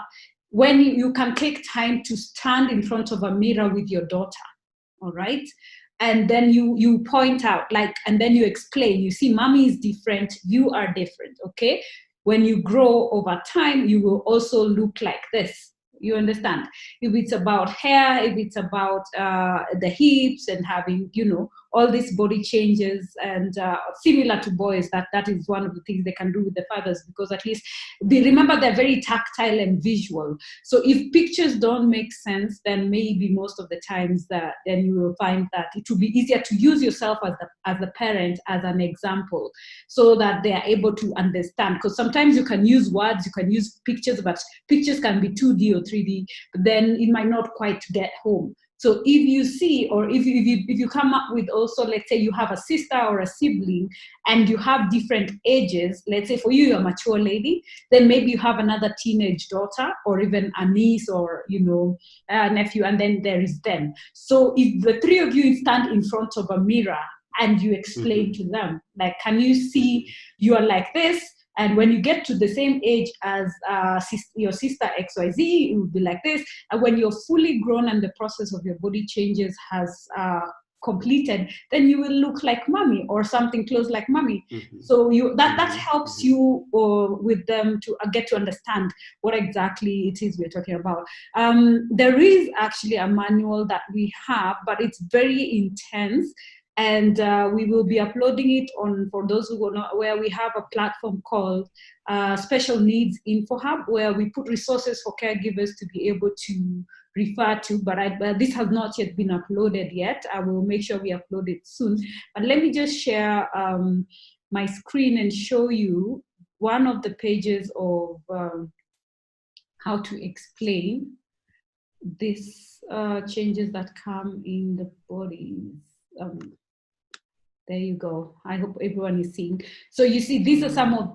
when you can take time to stand in front of a mirror with your daughter, all right? And then you point out, and then you explain, you see, mommy is different, you are different, okay? When you grow over time, you will also look like this. You understand? If it's about hair, if it's about the hips and having, all these body changes, and similar to boys, that is one of the things they can do with the fathers, because at least they're very tactile and visual. So if pictures don't make sense, then maybe most of the times then you will find that it will be easier to use yourself as the parent as an example, so that they are able to understand. Because sometimes you can use words, you can use pictures, but pictures can be 2D or 3D, but then it might not quite get home. So if you see, or if you come up with also, let's say you have a sister or a sibling and you have different ages, let's say for you, you're a mature lady, then maybe you have another teenage daughter or even a niece or, a nephew, and then there is them. So if the three of you stand in front of a mirror and you explain to them, like, can you see you are like this? And when you get to the same age as your sister XYZ, it will be like this. And when you're fully grown and the process of your body changes has completed, then you will look like mommy or something close like mommy. So that helps you with them to get to understand what exactly it is we're talking about. There is actually a manual that we have, but it's very intense. And we will be uploading it for those who are not aware, we have a platform called Special Needs Info Hub, where we put resources for caregivers to be able to refer to, but this has not yet been uploaded yet. I will make sure we upload it soon. But let me just share my screen and show you one of the pages of how to explain these changes that come in the bodies. There you go. I hope everyone is seeing. So you see, these are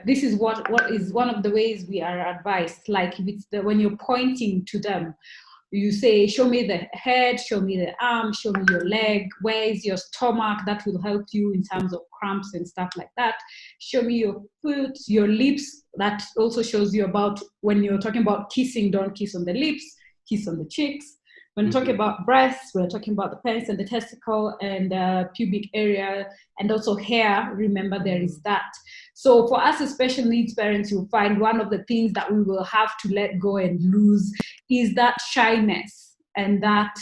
this is what is one of the ways we are advised. Like if it's when you're pointing to them, You say, show me the head, show me the arm, show me your leg, where is your stomach? That will help you in terms of cramps and stuff like that. Show me your foot, your lips. That also shows you about when you're talking about kissing, don't kiss on the lips, kiss on the cheeks. When talking about breasts, we're talking about the penis and the testicle and the pubic area, and also hair. Remember, there is that. So for us as special needs parents, you'll find one of the things that we will have to let go and lose is that shyness and that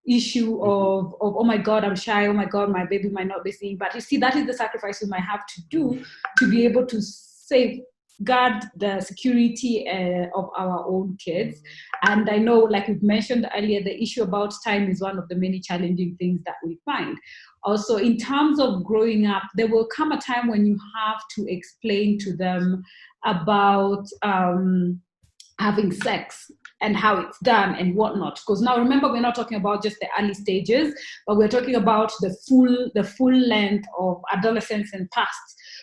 issue of, oh my God, I'm shy. Oh my God, my baby might not be seeing. But you see, that is the sacrifice we might have to do to be able to safeguard the security of our own kids. And I know, like we've mentioned earlier, the issue about time is one of the many challenging things that we find. Also, in terms of growing up, there will come a time when you have to explain to them about having sex and how it's done and whatnot. Because now, remember, we're not talking about just the early stages, but we're talking about the full length of adolescence and past.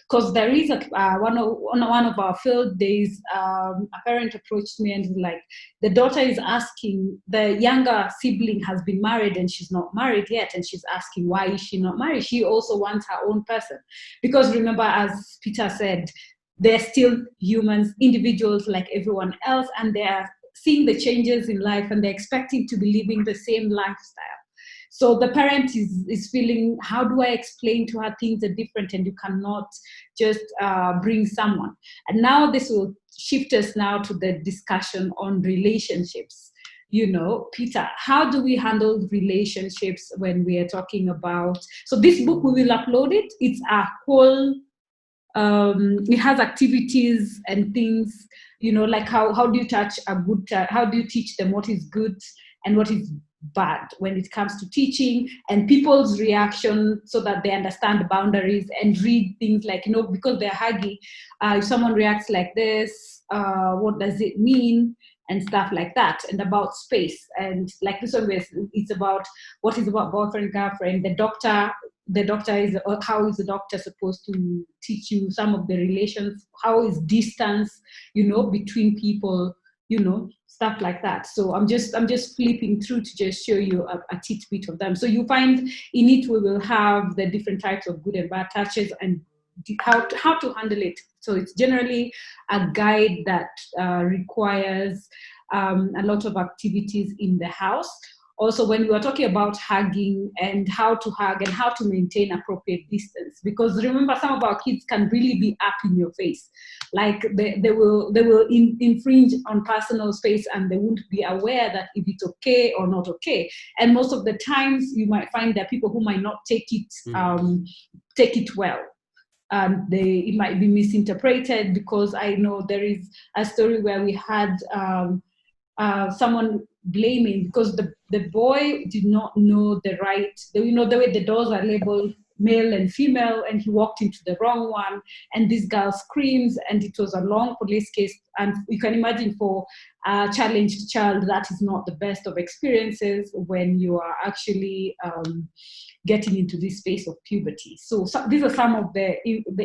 Because there is one of our field days, a parent approached me and was like, the daughter is asking, the younger sibling has been married and she's not married yet, and she's asking, why is she not married? She also wants her own person. Because remember, as Peter said, they're still humans, individuals like everyone else, and they're seeing the changes in life and they're expecting to be living the same lifestyle. So the parent is feeling, how do I explain to her things are different and you cannot just bring someone? And now this will shift us now to the discussion on relationships. You know, Peter, how do we handle relationships when we are talking about, so this book, we will upload it. It's a whole, it has activities and things, you know, like how do you touch a good child? How do you teach them what is good and what is bad when it comes to teaching, and people's reaction so that they understand the boundaries and read things like, you know, because they're huggy, if someone reacts like this, what does it mean? And stuff like that, and about space. And like this one, it's about what is about boyfriend, girlfriend. The doctor is, how is the doctor supposed to teach you some of the relations? How is distance, you know, between people, you know, stuff like that. So I'm just flipping through to just show you a tidbit of them. So you find in it we will have the different types of good and bad touches and how to handle it. So it's generally a guide that requires a lot of activities in the house. Also, when we are talking about hugging and how to hug and how to maintain appropriate distance, because remember, some of our kids can really be up in your face, like they will infringe on personal space and they won't be aware that if it's okay or not okay. And most of the times, you might find that people who might not take it well. And it might be misinterpreted, because I know there is a story where we had someone blaming because the boy did not know the way the doors are labeled male and female, and he walked into the wrong one, and this girl screams, and it was a long police case. And you can imagine, for a challenged child, that is not the best of experiences when you are actually getting into this space of puberty. So these are some of the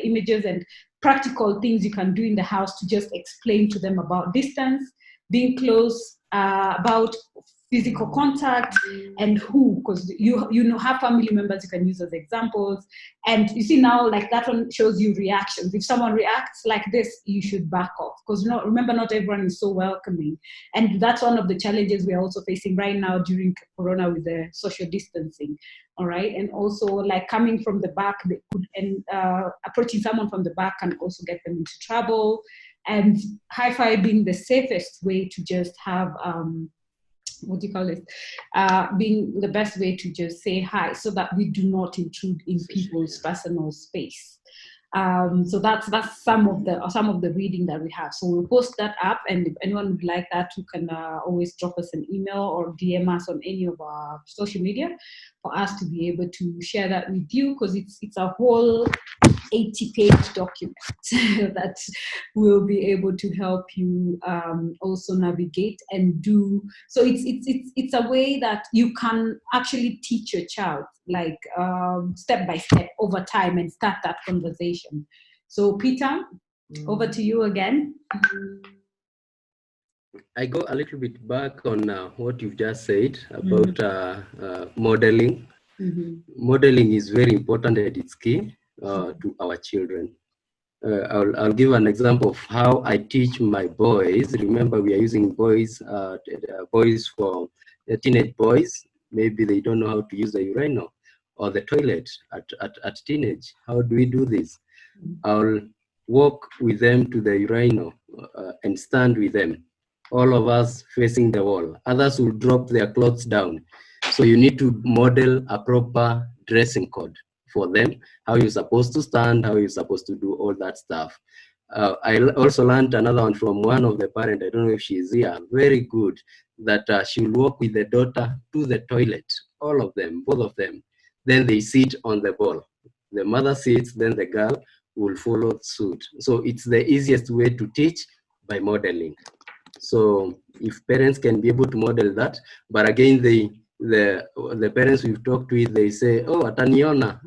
images and practical things you can do in the house to just explain to them about distance, being close, about physical contact, and who, because you know, have family members you can use as examples. And you see now, like that one shows you reactions. If someone reacts like this, you should back off, because remember, not everyone is so welcoming. And that's one of the challenges we are also facing right now during Corona with the social distancing. All right. And also, like, coming from the back, approaching someone from the back can also get them into trouble. And high-five being the safest way to just have, being the best way to just say hi, so that we do not intrude in people's personal space. So that's some of the reading that we have. So we'll post that up, and if anyone would like that, you can always drop us an email or DM us on any of our social media for us to be able to share that with you, because it's a whole 80-page document that will be able to help you also navigate and do. So it's a way that you can actually teach your child, like step by step over time, and start that conversation. So Peter, over to you again. I go a little bit back on what you've just said about modeling. Modeling is very important and it's key to our children. I'll give an example of how I teach my boys. Remember, we are using boys for teenage boys. Maybe they don't know how to use the urinal or the toilet at teenage. How do we do this? I'll walk with them to the urinal and stand with them, all of us facing the wall. Others will drop their clothes down. So you need to model a proper dressing code for them, how you're supposed to stand, how you're supposed to do all that stuff. I also learned another one from one of the parents, I don't know if she's here, very good, that she will walk with the daughter to the toilet, all of them, both of them. Then they sit on the ball. The mother sits, then the girl will follow suit. So it's the easiest way to teach by modeling. So if parents can be able to model that, but again, the parents we've talked with, they say, oh, ataniona.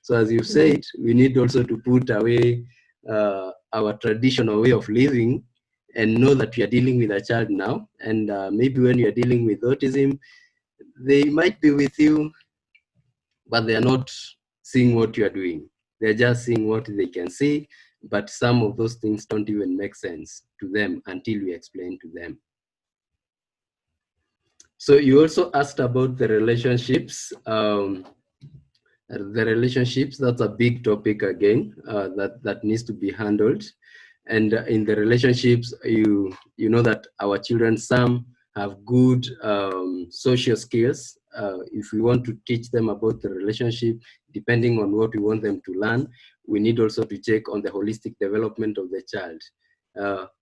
So as you said, we need also to put away our traditional way of living and know that we are dealing with a child now. And maybe when you are dealing with autism, they might be with you, but they are not seeing what you are doing. They're just seeing what they can see, but some of those things don't even make sense to them until we explain to them. So you also asked about the relationships. The relationships, that's a big topic again, that needs to be handled. And in the relationships, you know that our children, some have good social skills. If we want to teach them about the relationship, depending on what we want them to learn, we need also to check on the holistic development of the child.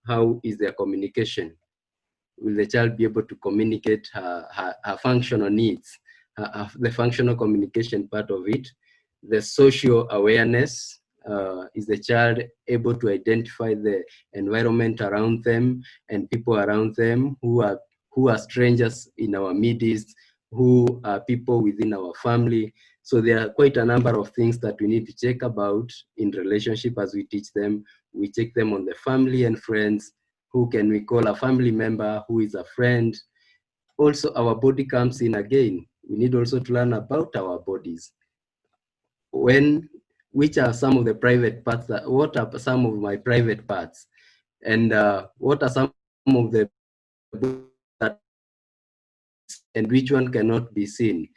How is their communication? Will the child be able to communicate her functional needs, the functional communication part of it, the social awareness, is the child able to identify the environment around them and people around them who are strangers in our midst, who are people within our family. So there are quite a number of things that we need to check about in relationship as we teach them. We check them on the family and friends. Who can we call a family member? Who is a friend? Also, our body comes in again. We need also to learn about our bodies. Which are some of the private parts, what are some of my private parts? And what are some of the that and which one cannot be seen?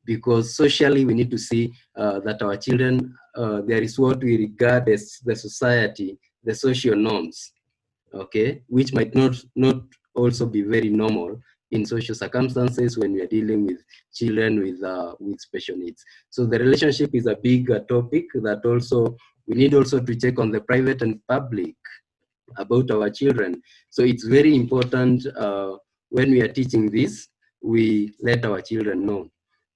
Because socially, we need to see that our children, there is what we regard as the society, the social norms, okay, which might not also be very normal in social circumstances when we are dealing with children with special needs. So the relationship is a big topic that also we need also to check on the private and public about our children. So it's very important when we are teaching this, we let our children know.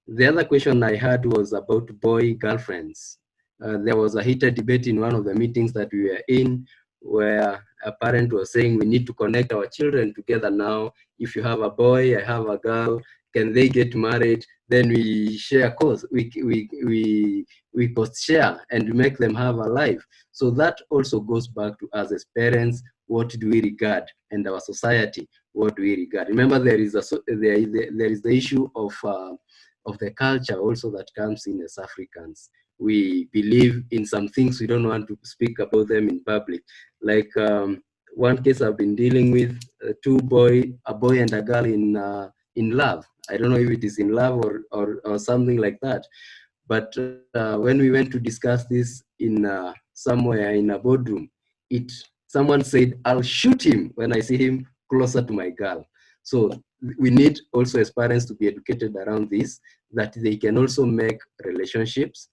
The other question I had was about boy girlfriends. There was a heated debate in one of the meetings that we were in where a parent was saying we need to connect our children together now. If you have a boy, I have a girl, can they get married? Then we share cost, we cost share and make them have a life. So that also goes back to us as parents, what do we regard, and our society, what do we regard? Remember, there is the issue of the culture also that comes in as Africans. We believe in some things, we don't want to speak about them in public. Like one case I've been dealing with, a boy and a girl in love. I don't know if it is in love or something like that. But when we went to discuss this in somewhere in a boardroom, someone said, "I'll shoot him when I see him closer to my girl." So we need also as parents to be educated around this, that they can also make relationships,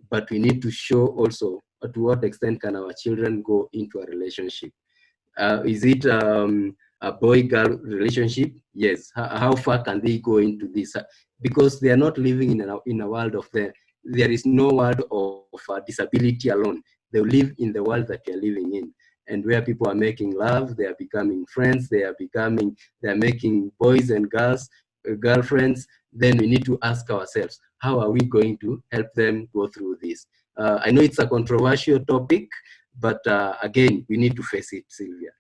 but we need to show also to what extent can our children go into a relationship. Is it a boy-girl relationship? Yes. How far can they go into this? Because they are not living in a world of there is no world of disability alone. They live in the world that they are living in, and where people are making love, they are becoming friends, they are making boys and girls, girlfriends. Then we need to ask ourselves, how are we going to help them go through this? I know it's a controversial topic, but again, we need to face it, Sylvia.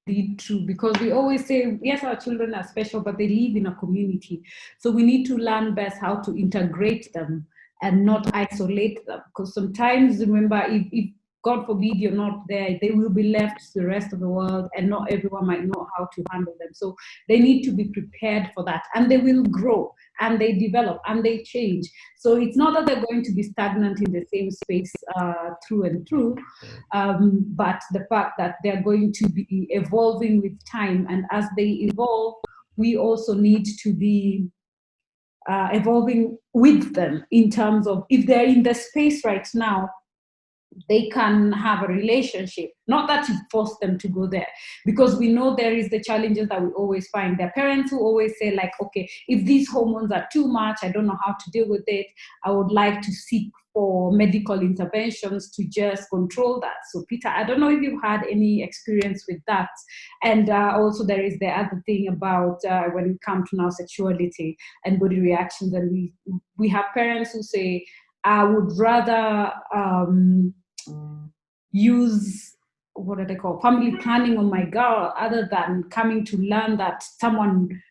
indeed true, because we always say, yes, our children are special, but they live in a community. So we need to learn best how to integrate them and not isolate them. Because sometimes, remember, if God forbid you're not there, they will be left to the rest of the world, and not everyone might know how to handle them. So they need to be prepared for that, and they will grow and they develop and they change. So it's not that they're going to be stagnant in the same space through and through, but the fact that they're going to be evolving with time. And as they evolve, we also need to be evolving with them, in terms of, if they're in the space right now, they can have a relationship. Not that you force them to go there, because we know there is the challenges that we always find. There are parents who always say, like, okay, if these hormones are too much, I don't know how to deal with it, I would like to seek for medical interventions to just control that. So Peter, I don't know if you've had any experience with that. And also there is the other thing about when we come to now sexuality and body reactions, and we have parents who say, I would rather use, what do they call, family planning on my girl, other than coming to learn that someone,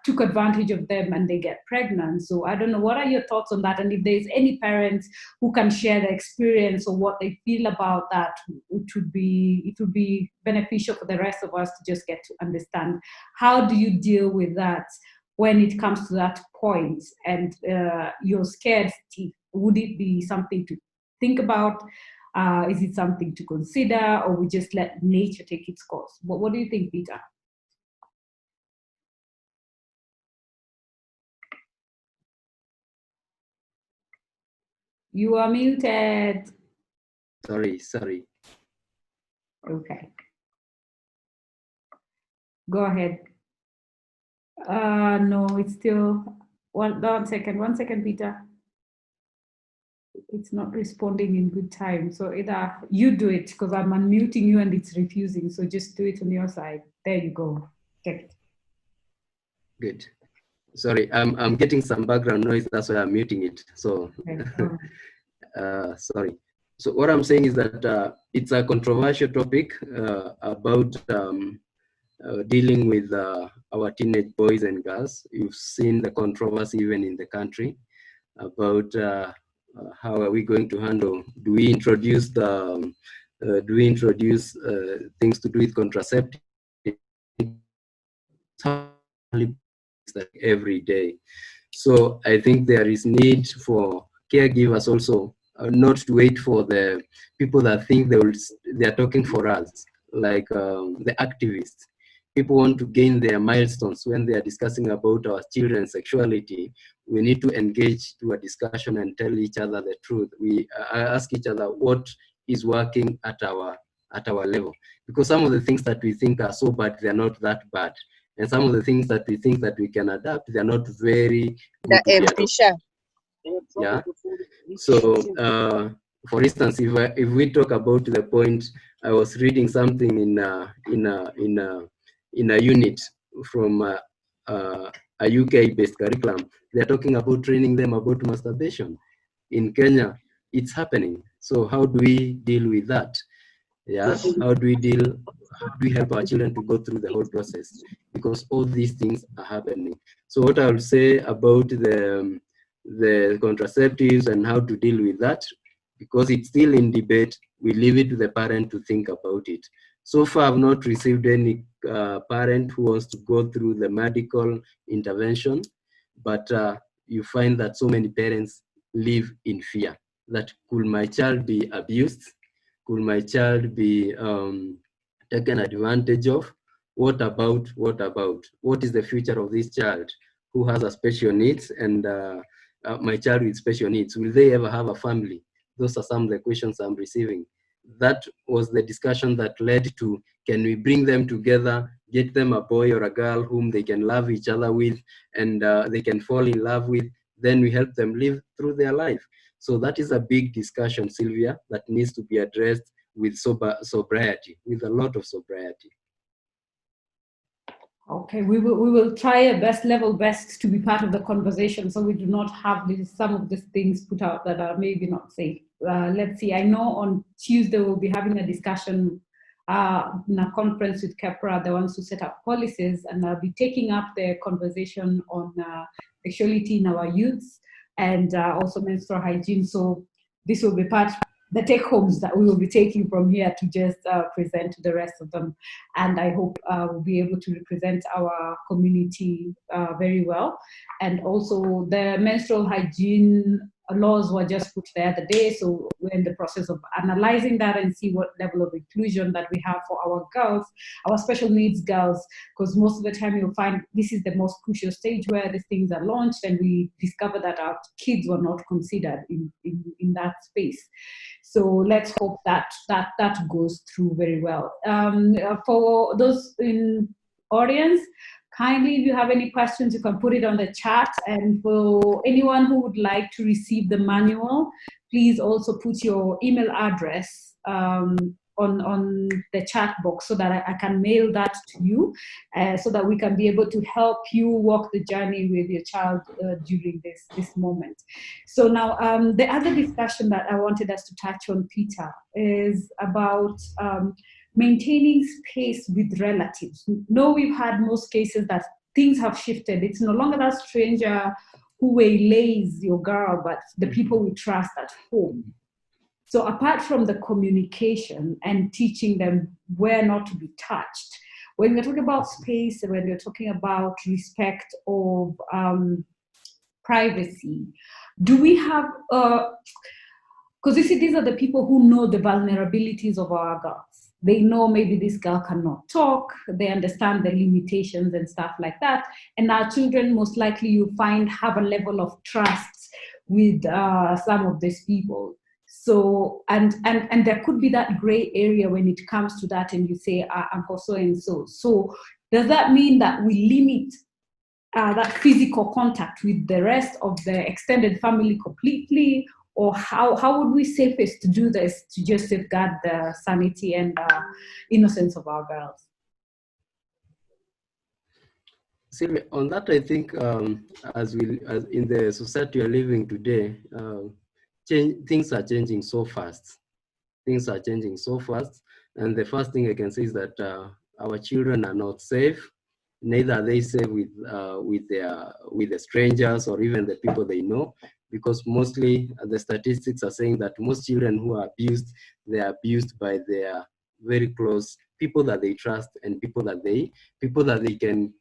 took advantage of them and they get pregnant. So I don't know, what are your thoughts on that? And if there's any parents who can share the experience or what they feel about that, it would be beneficial for the rest of us to just get to understand. How do you deal with that when it comes to that point, and you're scared, Steve? Would it be something to think about? Is it something to consider, or we just let nature take its course? What do you think, Peter? You are muted. Sorry. Okay. Go ahead. No, it's still, one second, Peter. It's not responding in good time. So either you do it, because I'm unmuting you and it's refusing. So just do it on your side. There you go. Check it. Good. Sorry, I'm getting some background noise. That's why I'm muting it. So, okay. Sorry. So what I'm saying is that it's a controversial topic about dealing with our teenage boys and girls. You've seen the controversy even in the country about how are we going to handle? Do we introduce things to do with contraceptive every day? So I think there is need for caregivers also not to wait for the people that think they are talking for us, like the activists. People want to gain their milestones when they are discussing about our children's sexuality. We need to engage to a discussion and tell each other the truth. We ask each other what is working at our level, because some of the things that we think are so bad, they're not that bad. And some of the things that we think that we can adapt, they're not very good to be adopted. Yeah. So, for instance, if we talk about the point, I was reading something in a unit from a UK-based curriculum. They're talking about training them about masturbation. In Kenya, it's happening. So how do we deal with that? Yeah, how do we help our children to go through the whole process? Because all these things are happening. So what I would say about the contraceptives and how to deal with that, because it's still in debate, we leave it to the parent to think about it. So far, I've not received any parent who wants to go through the medical intervention, but you find that so many parents live in fear that could my child be abused? Could my child be taken advantage of? What about? What is the future of this child who has a special needs, and my child with special needs? Will they ever have a family? Those are some of the questions I'm receiving. That was the discussion that led to, can we bring them together, get them a boy or a girl whom they can love each other with, and they can fall in love with, then we help them live through their life. So that is a big discussion, Sylvia, that needs to be addressed with sobriety, with a lot of sobriety. Okay, we will try our best to be part of the conversation, so we do not have some of these things put out that are maybe not safe. Let's see. I know on Tuesday we'll be having a discussion in a conference with Kepra, the ones who set up policies, and I'll be taking up the conversation on sexuality in our youths and also menstrual hygiene. So this will be the take homes that we will be taking from here to just present to the rest of them. And I hope we'll be able to represent our community very well. And also the menstrual hygiene laws were just put the other day. So we're in the process of analyzing that and see what level of inclusion that we have for our girls, our special needs girls, because most of the time you'll find this is the most crucial stage where these things are launched, and we discover that our kids were not considered in that space. So let's hope that goes through very well. For those in audience, kindly, if you have any questions, you can put it on the chat. And for anyone who would like to receive the manual, please also put your email address on the chat box so that I can mail that to you, so that we can be able to help you walk the journey with your child during this moment. So now the other discussion that I wanted us to touch on, Peter, is about maintaining space with relatives. No, we've had most cases that things have shifted. It's no longer that stranger who waylays your girl, but the people we trust at home. So apart from the communication and teaching them where not to be touched, when we're talking about space and when we're talking about respect of privacy, do we have, because you see, these are the people who know the vulnerabilities of our girls. They know maybe this girl cannot talk, they understand the limitations and stuff like that. And our children, most likely you find, have a level of trust with some of these people. So, and there could be that gray area when it comes to that, and you say, I'm for so and so. So does that mean that we limit that physical contact with the rest of the extended family completely? Or how would we safest to do this to just safeguard the sanity and innocence of our girls? Sylvia, on that, I think as in the society we're living today, things are changing so fast. Things are changing so fast, and the first thing I can say is that our children are not safe. Neither are they safe with the strangers or even the people they know, because mostly the statistics are saying that most children who are abused, they are abused by their very close people that they trust and people that they can.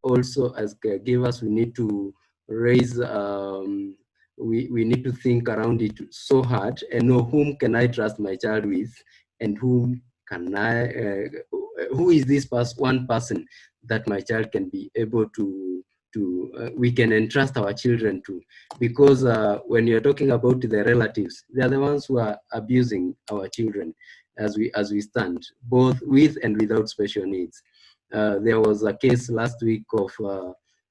Also, as caregivers, we need to raise. We need to think around it so hard and know whom can I trust my child with, and whom can I. Who is this one person that my child can be able to we can entrust our children to, because when you're talking about the relatives, they are the ones who are abusing our children as we stand, both with and without special needs. There was a case last week of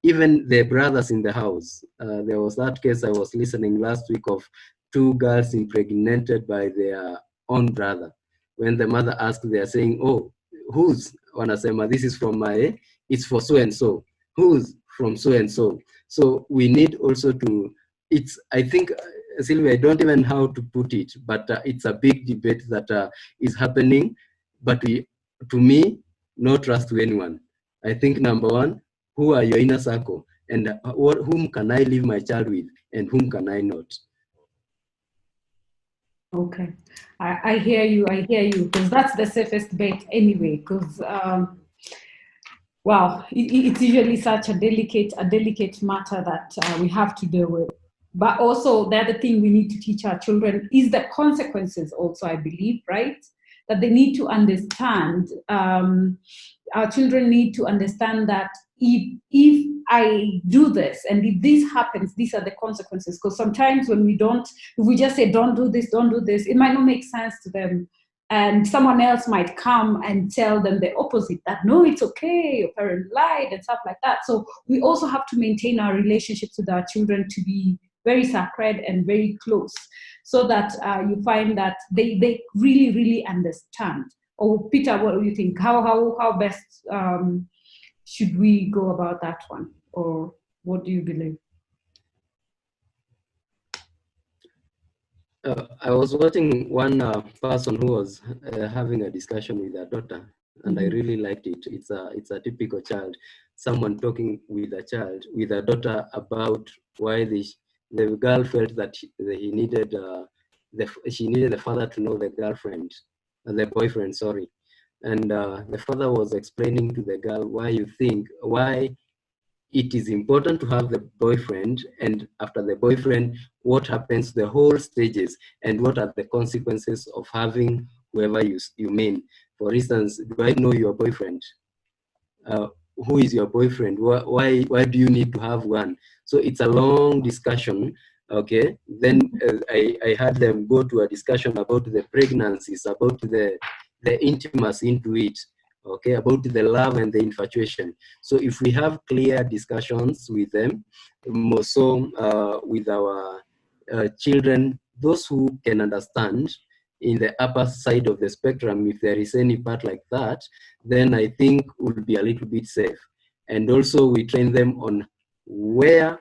even the brothers in the house. There was that case I was listening last week of two girls impregnated by their own brother. When the mother asked, they are saying, "Oh, whose?" Wanasema, "This is from it's for so and so." Who's from so and so? So we need also to. I think, Sylvia, I don't even know how to put it, but it's a big debate that is happening. But to me, no trust to anyone. I think number one, who are your inner circle, and whom can I leave my child with, and whom can I not? Okay, I hear you, because that's the safest bet anyway, because wow, it's usually such a delicate matter that we have to deal with. But also the other thing we need to teach our children is the consequences also, I believe, right? That they need to understand, our children need to understand that if I do this and if this happens, these are the consequences. Because sometimes when if we just say, don't do this, it might not make sense to them. And someone else might come and tell them the opposite, that no, it's okay, your parent lied and stuff like that. So we also have to maintain our relationships with our children to be very sacred and very close, so that you find that they really, really understand. Or Peter, what do you think? How best should we go about that one? Or what do you believe? I was watching one person who was having a discussion with their daughter, and I really liked it. It's a typical child, someone talking with a child, with a daughter, about why the girl felt that he needed she needed the father to know the girlfriend, the boyfriend, sorry, and the father was explaining to the girl why it is important to have the boyfriend, and after the boyfriend, what happens, the whole stages, and what are the consequences of having whoever you mean. For instance, do I know your boyfriend? Who is your boyfriend? Why do you need to have one? So it's a long discussion. Okay, then I had them go to a discussion about the pregnancies, about the intimacy into it, okay, about the love and the infatuation. So if we have clear discussions with them, more so with our children, those who can understand in the upper side of the spectrum, if there is any part like that, then I think we'll be a little bit safe. And also we train them on where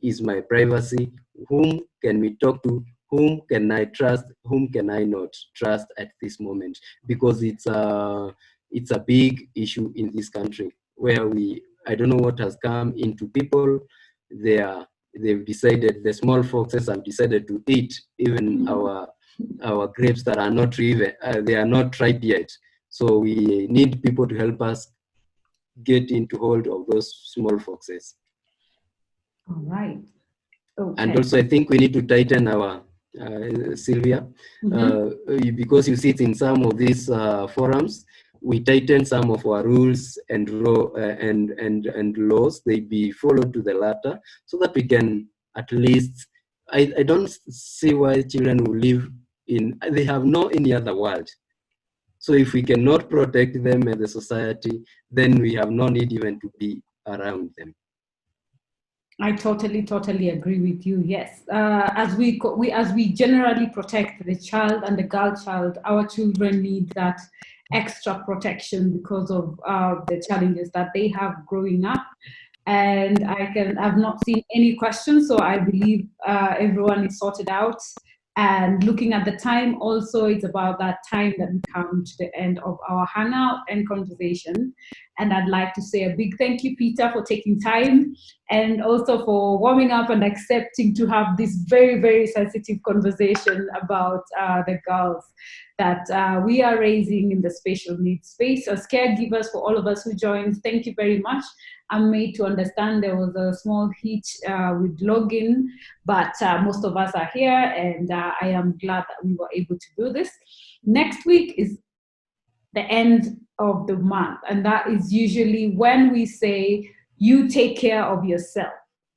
is my privacy, whom can we talk to, whom can I trust, whom can I not trust at this moment, because it's a big issue in this country where I don't know what has come into people. They've decided, the small foxes have decided to eat even our grapes that are not even, they are not ripe yet. So we need people to help us get into hold of those small foxes. All right. Okay. And also I think we need to tighten our, Sylvia, because you see it in some of these forums, we tighten some of our rules and laws, they be followed to the letter, so that we can at least, I don't see why children will live they have no any other world. So if we cannot protect them and the society, then we have no need even to be around them. I totally agree with you. Yes, as we generally protect the child and the girl child, our children need that extra protection because of the challenges that they have growing up. And I've not seen any questions, so I believe everyone is sorted out. And looking at the time, also, it's about that time that we come to the end of our hangout and conversation. And I'd like to say a big thank you, Peter, for taking time and also for warming up and accepting to have this very, very sensitive conversation about the girls that we are raising in the special needs space. As caregivers, for all of us who joined, thank you very much. I'm made to understand there was a small hitch with login, but most of us are here, and I am glad that we were able to do this. Next week is the end of the month, and that is usually when we say, you take care of yourself.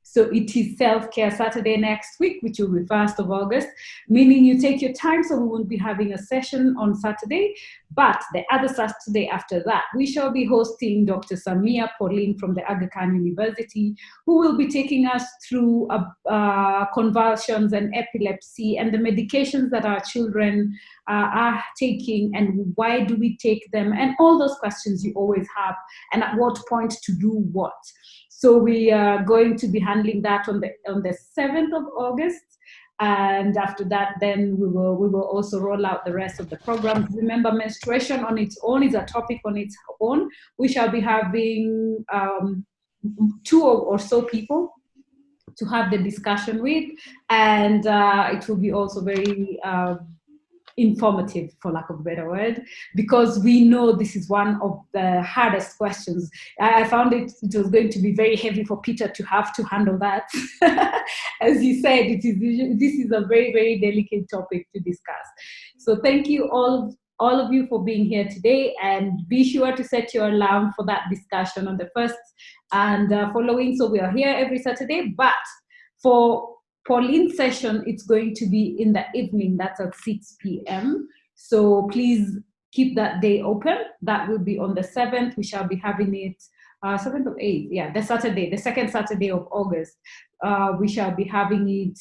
So it is Self-Care Saturday next week, which will be 1st of August, meaning you take your time, so we won't be having a session on Saturday. But the other Saturday after that, we shall be hosting Dr. Samia Pauline from the Aga Khan University, who will be taking us through convulsions and epilepsy and the medications that our children are taking, and why do we take them, and all those questions you always have, and at what point to do what. So we are going to be handling that on the 7th of August. And after that, then we will also roll out the rest of the programs. Remember, menstruation on its own is a topic on its own. We shall be having 2 or so people to have the discussion with, and it will be also very informative, for lack of a better word, because we know this is one of the hardest questions. I found it was going to be very heavy for Peter to have to handle that. As he said, this is a very, very delicate topic to discuss. So thank you all of you for being here today, and be sure to set your alarm for that discussion on the 1st and following. So we are here every Saturday, but for Pauline's session, it's going to be in the evening. That's at 6 p.m. So please keep that day open. That will be on the 7th. We shall be having it 7th or 8th. Yeah, the Saturday, the 2nd Saturday of August. we shall be having it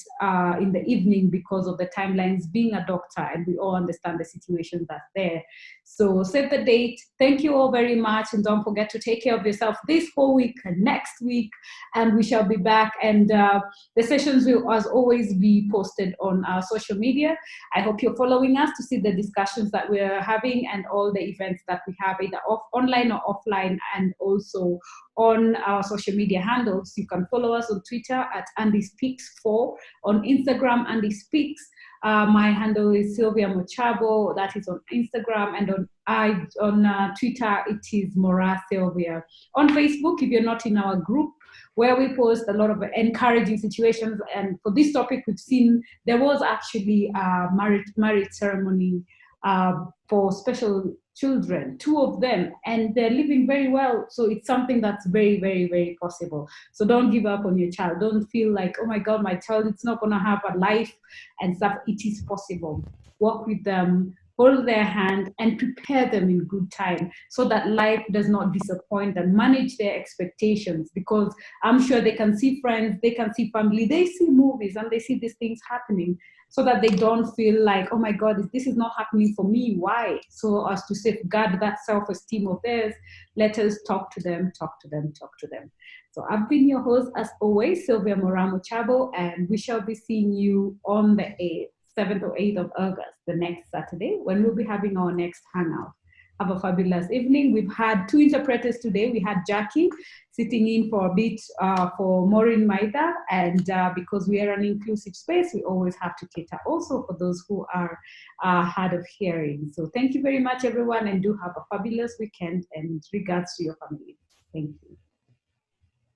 in the evening because of the timelines, being a doctor, and we all understand the situation that's there. So save the date. Thank you all very much, and don't forget to take care of yourself this whole week and next week, and we shall be back. And the sessions will, as always, be posted on our social media. I hope you're following us to see the discussions that we're having and all the events that we have, either online or offline, and also on our social media handles. You can follow us on Twitter at Andy Speaks 4, on Instagram Andy Speaks. My handle is Sylvia Mochabo, that is on Instagram, and on Twitter it is Mora Sylvia. On Facebook, if you're not in our group, where we post a lot of encouraging situations, and for this topic we've seen there was actually a marriage ceremony for special children, 2 of them, and they're living very well. So it's something that's very, very, very possible. So don't give up on your child. Don't feel like, oh my God, my child is not going to have a life and stuff. It is possible. Work with them, hold their hand, and prepare them in good time so that life does not disappoint them. Manage their expectations, because I'm sure they can see friends, they can see family, they see movies, and they see these things happening, so that they don't feel like, oh my God, this is not happening for me. Why? So as to safeguard that self-esteem of theirs, let us talk to them, talk to them, talk to them. So I've been your host, as always, Sylvia Mochabo, and we shall be seeing you on the 7th or 8th of August, the next Saturday, when we'll be having our next hangout. Have a fabulous evening. We've had 2 interpreters today. We had Jackie sitting in for a bit for Maureen Maida, and because we are an inclusive space, we always have to cater also for those who are hard of hearing. So thank you very much, everyone, and do have a fabulous weekend, and regards to your family. Thank you.